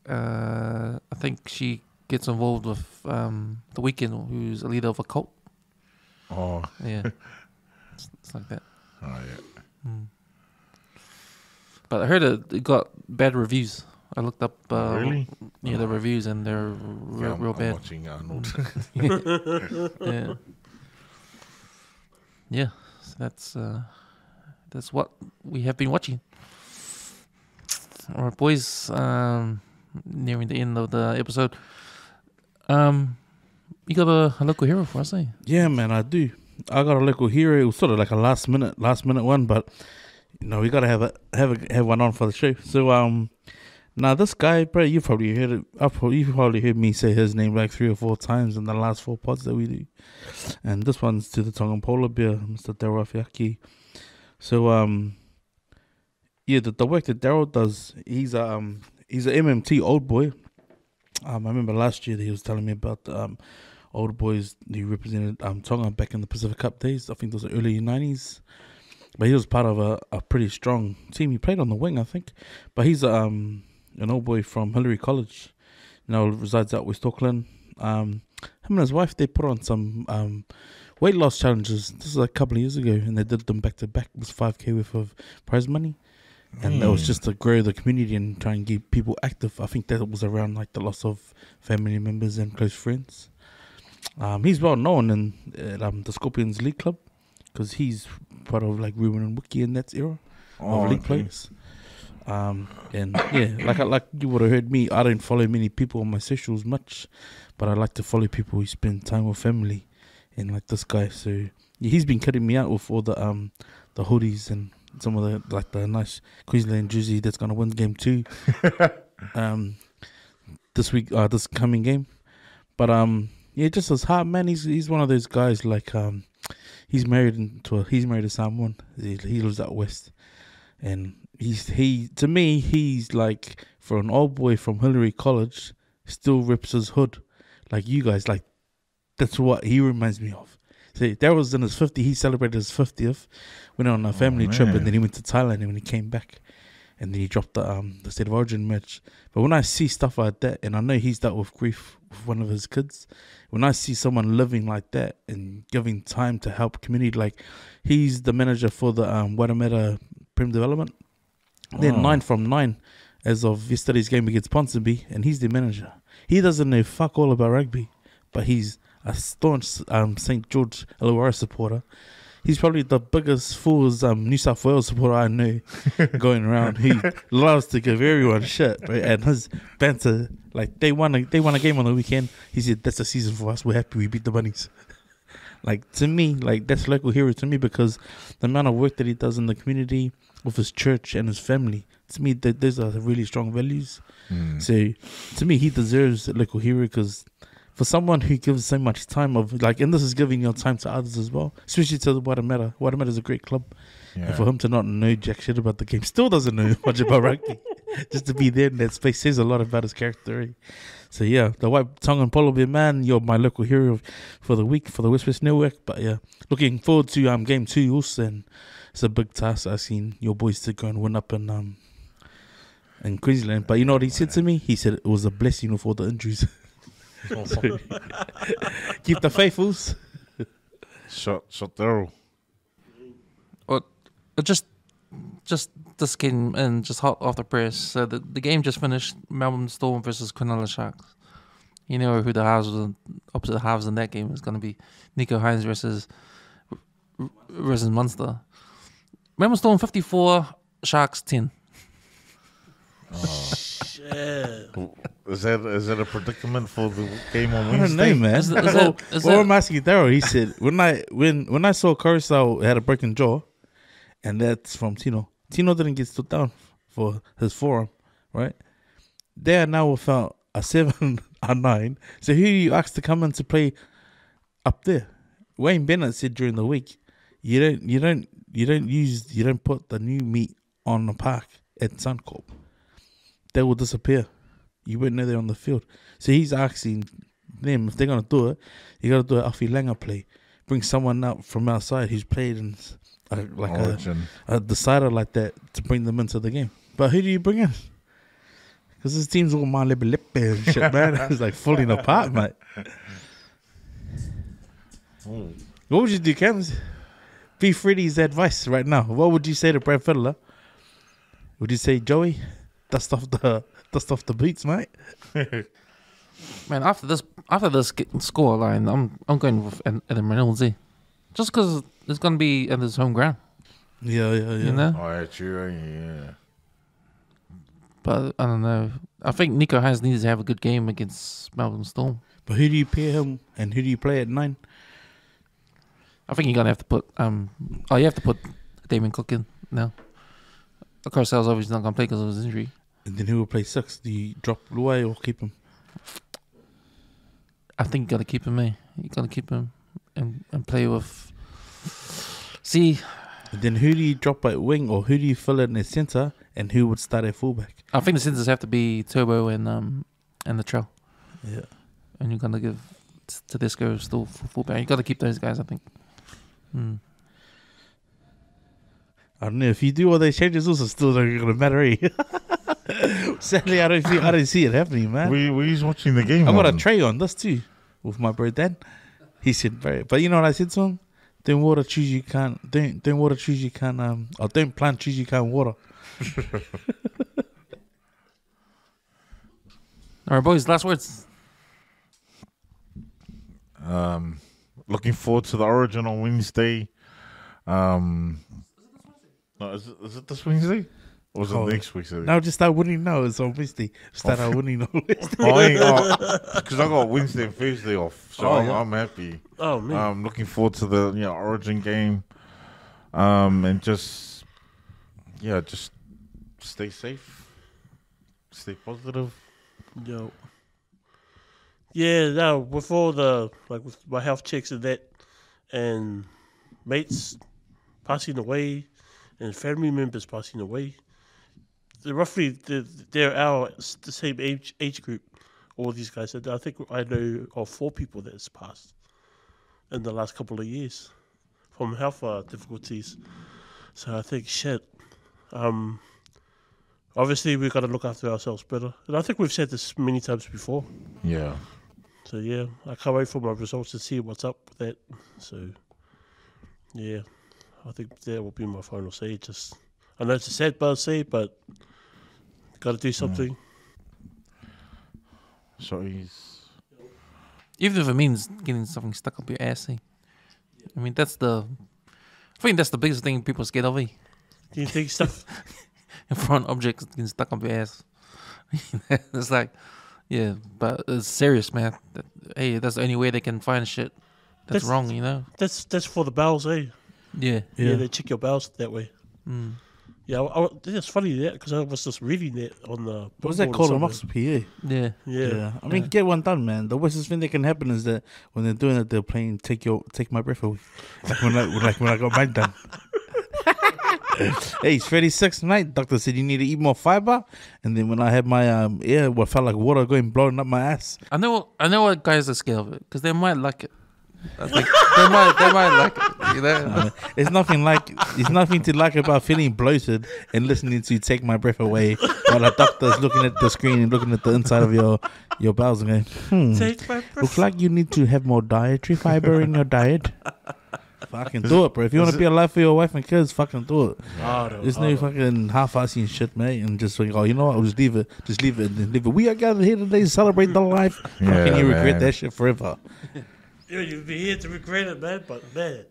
I think she gets involved with The Weeknd, who's a leader of a cult. Oh. Yeah, it's like that. Oh, yeah. But I heard it got bad reviews. I looked up Really? the reviews, and they're Yeah, real I'm bad. watching Arnold. Yeah. Yeah, so that's what we have been watching. All right, boys. Nearing the end of the episode. You got a local hero for us, eh? Yeah, man, I do. I got a local hero. It was sort of like a last minute one, but we gotta have one on for the show. So now this guy, bro, you probably heard it. You probably heard me say his name like 3 or 4 times in the last 4 pods that we do. And this one's to the Tongan Polar Bear, Mr. Daryl Fiaki. So the work that Daryl does, he's a MMT old boy. I remember last year that he was telling me about old boys he represented Tonga back in the Pacific Cup days. I think it was the early 90s. But he was part of a pretty strong team. He played on the wing, I think. But he's an old boy from Hillary College. Resides out West Auckland. Him and his wife, they put on some weight loss challenges. This was like a couple of years ago, and they did them back to back. It was 5K worth of prize money. And that was just to grow the community and try and keep people active. I think that was around like the loss of family members and close friends. He's well known in the Scorpions League Club, because he's part of like Ruben and Wiki in that era of league players. And yeah, like you would have heard me, I don't follow many people on my socials much, but I like to follow people who spend time with family, and like this guy. So yeah, he's been cutting me out with all the hoodies and some of the nice Queensland jersey that's gonna win game 2 this week, this coming game. But yeah, just his heart, man. He's one of those guys like he's married to Samoan. He lives out west, and to me he's like, for an old boy from Hillary College, still rips his hood like you guys. Like, that's what he reminds me of. See, that was in his 50th. He celebrated his 50th, went on a family trip, and then he went to Thailand. And when he came back, and then he dropped the State of Origin match. But when I see stuff like that, and I know he's dealt with grief with one of his kids, when I see someone living like that and giving time to help community, like he's the manager for the Wairemata Prem Development. They're 9 from 9 as of yesterday's game against Ponsonby, and he's the manager. He doesn't know fuck all about rugby, but he's a staunch St. George Illawarra supporter. He's probably the biggest Fools New South Wales supporter I know going around. He loves to give everyone shit, right? And his banter, like they won a game on the weekend. He said, "That's a season for us. We're happy we beat the Bunnies." Like, to me, like, that's local hero to me, because the amount of work that he does in the community with his church and his family, to me, those are really strong values. So to me, he deserves a local hero, because for someone who gives so much time of, like, and this is giving your time to others as well, especially to the Wairemata. Wairemata is a great club. Yeah. And for him to not know jack shit about the game, still doesn't know much about rugby, just to be there in that space says a lot about his character. Eh? So yeah, the white tongue and polar bear man, you're my local hero for the week for the WesWes Network. But yeah, looking forward to game 2 also, and it's a big task. I've seen your boys to go and win up in Queensland. But you know what he said to me? He said it was a blessing with all the injuries. So, keep the faithfuls. Shot Daryl. Well, just this came in just hot off the press. So the game just finished. Melbourne Storm versus Cronulla Sharks. You know who the opposite halves in that game is going to be. Nico Hines versus Munster. Melbourne Storm 54, Sharks 10. Oh, shit. Is that a predicament for the game on I Wednesday? don't know, man. Well, I'm asking Daryl. He said when I saw Carousel had a broken jaw, and that's from Tino. Tino didn't get stood down for his forearm, right? They are now without a 7 or 9. So who do you ask to come in to play up there? Wayne Bennett said during the week, you don't put the new meat on the park at Suncorp. They will disappear. You wouldn't know they're on the field. So he's asking them, if they're gonna do it, you gotta do an Afi Langer play. Bring someone out from outside who's played in a decider like that to bring them into the game. But who do you bring in? Because this team's all my lip and shit, man. It's like falling apart, mate. What would you do, Cams? Be Freddie's advice right now. What would you say to Brad Fiddler? Would you say, Joey, dust off the boots, mate? Man, after this score line, I'm going with Adam Reynolds. Just because it's going to be at his home ground. Yeah. You know? Oh, yeah, true, yeah. But I don't know. I think Nico Hines needs to have a good game against Melbourne Storm. But who do you pair him and who do you play at 9? I think you're gonna have to put you have to put Damien Cook in now. Of course, I was obviously not gonna play because of his injury. And then who will play 6? Do you drop Luai or keep him? I think you gotta keep him, You gotta keep him and play with. See. And then who do you drop at wing, or who do you fill in at centre, and who would start at fullback? I think the centres have to be Turbo and the Trail. Yeah. And you're gonna give Tedesco still fullback. You gotta keep those guys, I think. I don't know, if you do all those changes, also still not gonna matter. Sadly, I don't see it happening, man. We watching the game. I got a tray on this too with my bro Dan. He said, but you know what I said to him? Don't water trees you can't. Don't water trees you can't. Or don't plant trees you can't water. All right, boys. Last words. Looking forward to the Origin on Wednesday. No, is it this Wednesday? Or was it next week? No, just start winning now. It's on Wednesday. Start out winning on Wednesday. Because I got Wednesday and Thursday off, so I'm happy. Oh man, I'm looking forward to the Origin game, and just stay safe, stay positive. yo, yeah. No, with all the with my health checks and that, and mates passing away, and family members passing away. They're roughly they're the same age group. All these guys. I think I know of 4 people that's passed in the last couple of years from health difficulties. So I think shit. Obviously we've got to look after ourselves better, and I think we've said this many times before. Yeah. So yeah, I can't wait for my results to see what's up with that. So yeah, I think that will be my final say. I know it's a sad part to say, but got to do something. So Even if it means getting something stuck up your ass, eh? I mean, I think that's the biggest thing people scared of, eh? Do you think stuff? Foreign objects getting stuck up your ass. It's like, yeah, but it's serious, man. Hey, that's the only way they can find shit that's wrong, you know? That's for the bowels, eh? Yeah. Yeah, they check your bowels that way. Mm. Yeah, it's funny that because I was just reading that on the. What's that called? Colonoscopy, Yeah. Yeah. I mean, get one done, man. The worst thing that can happen is that when they're doing it, they're playing "Take My Breath Away," like when I got mine done. Hey, it's 36 night. Doctor said you need to eat more fiber, and then when I had my what felt like water blowing up my ass. I know what guys are scared of it because they might like it. I think they might like it. You know? There's nothing to like about feeling bloated and listening to "Take My Breath Away" while the doctor's looking at the screen and looking at the inside of your bowels and going, Take my breath. looks like you need to have more dietary fiber in your diet. Fucking do it, bro. If you want to be alive for your wife and kids, fucking do it. There's no fucking half-assing shit, mate. And just like, you know what? I'll just leave it. Just leave it. And leave it. We are gathered here today to celebrate the life. Fucking you regret that shit forever. You'd be here to regret it, man. But man,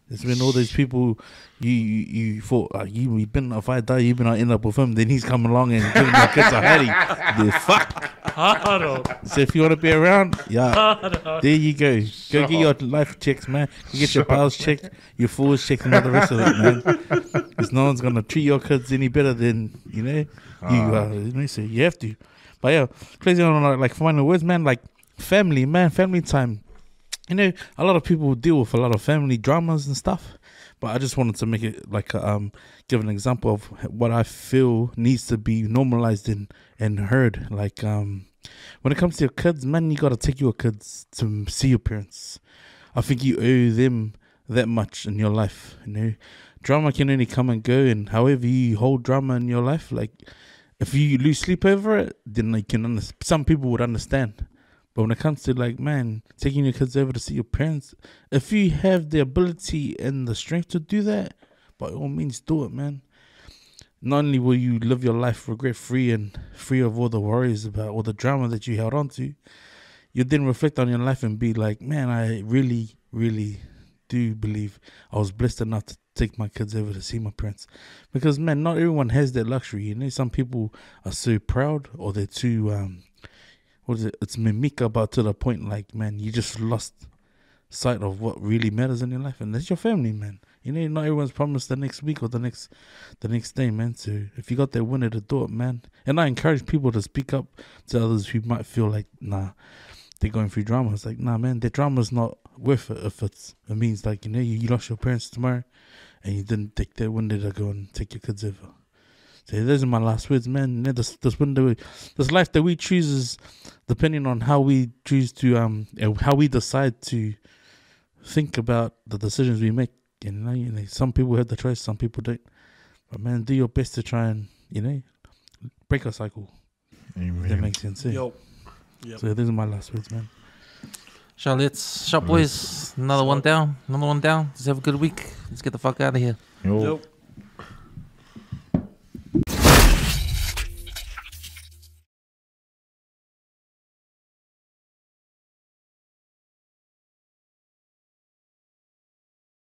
it's been all those people you thought you've been, if I die, you've been end up with him. Then he's come along and giving your kids a hattie. Fuck. So if you want to be around, there you go. Go get your life checked, man. Go get your bowels checked, your forwards checked, and all the rest of it, man. Because no one's gonna treat your kids any better than you. So you have to. But yeah, crazy on like final words, man. Like family, man, family time. You know, a lot of people deal with a lot of family dramas and stuff, but I just wanted to make it like give an example of what I feel needs to be normalized and heard. Like when it comes to your kids, man, you gotta take your kids to see your parents. I think you owe them that much in your life. You know, drama can only come and go, and however you hold drama in your life, like if you lose sleep over it, then you can some people would understand. But when it comes to like, man, taking your kids over to see your parents, if you have the ability and the strength to do that, by all means do it, man. Not only will you live your life regret-free and free of all the worries about all the drama that you held on to, you then reflect on your life and be like, man, I really, really do believe I was blessed enough to take my kids over to see my parents. Because, man, not everyone has that luxury. You know, some people are so proud or they're too... it's mimic about to the point like, man, you just lost sight of what really matters in your life, and that's your family, man. You know, not everyone's promised the next week or the next day, man. So if you got that winner to do it, man. And I encourage people to speak up to others who might feel like, nah, they're going through drama. It's like, nah, man, their drama's not worth it if it means like, you know, you lost your parents tomorrow and you didn't take that window to go and take your kids over. So those are my last words, man. This window, this life that we choose is depending on how we choose to how we decide to think about the decisions we make. You know, some people have the choice, some people don't. But man, do your best to try and break a cycle. Amen. That makes sense. Eh? Yep. So those are my last words, man. Shop boys, another one down. Just have a good week. Let's get the fuck out of here. Yo. Yep.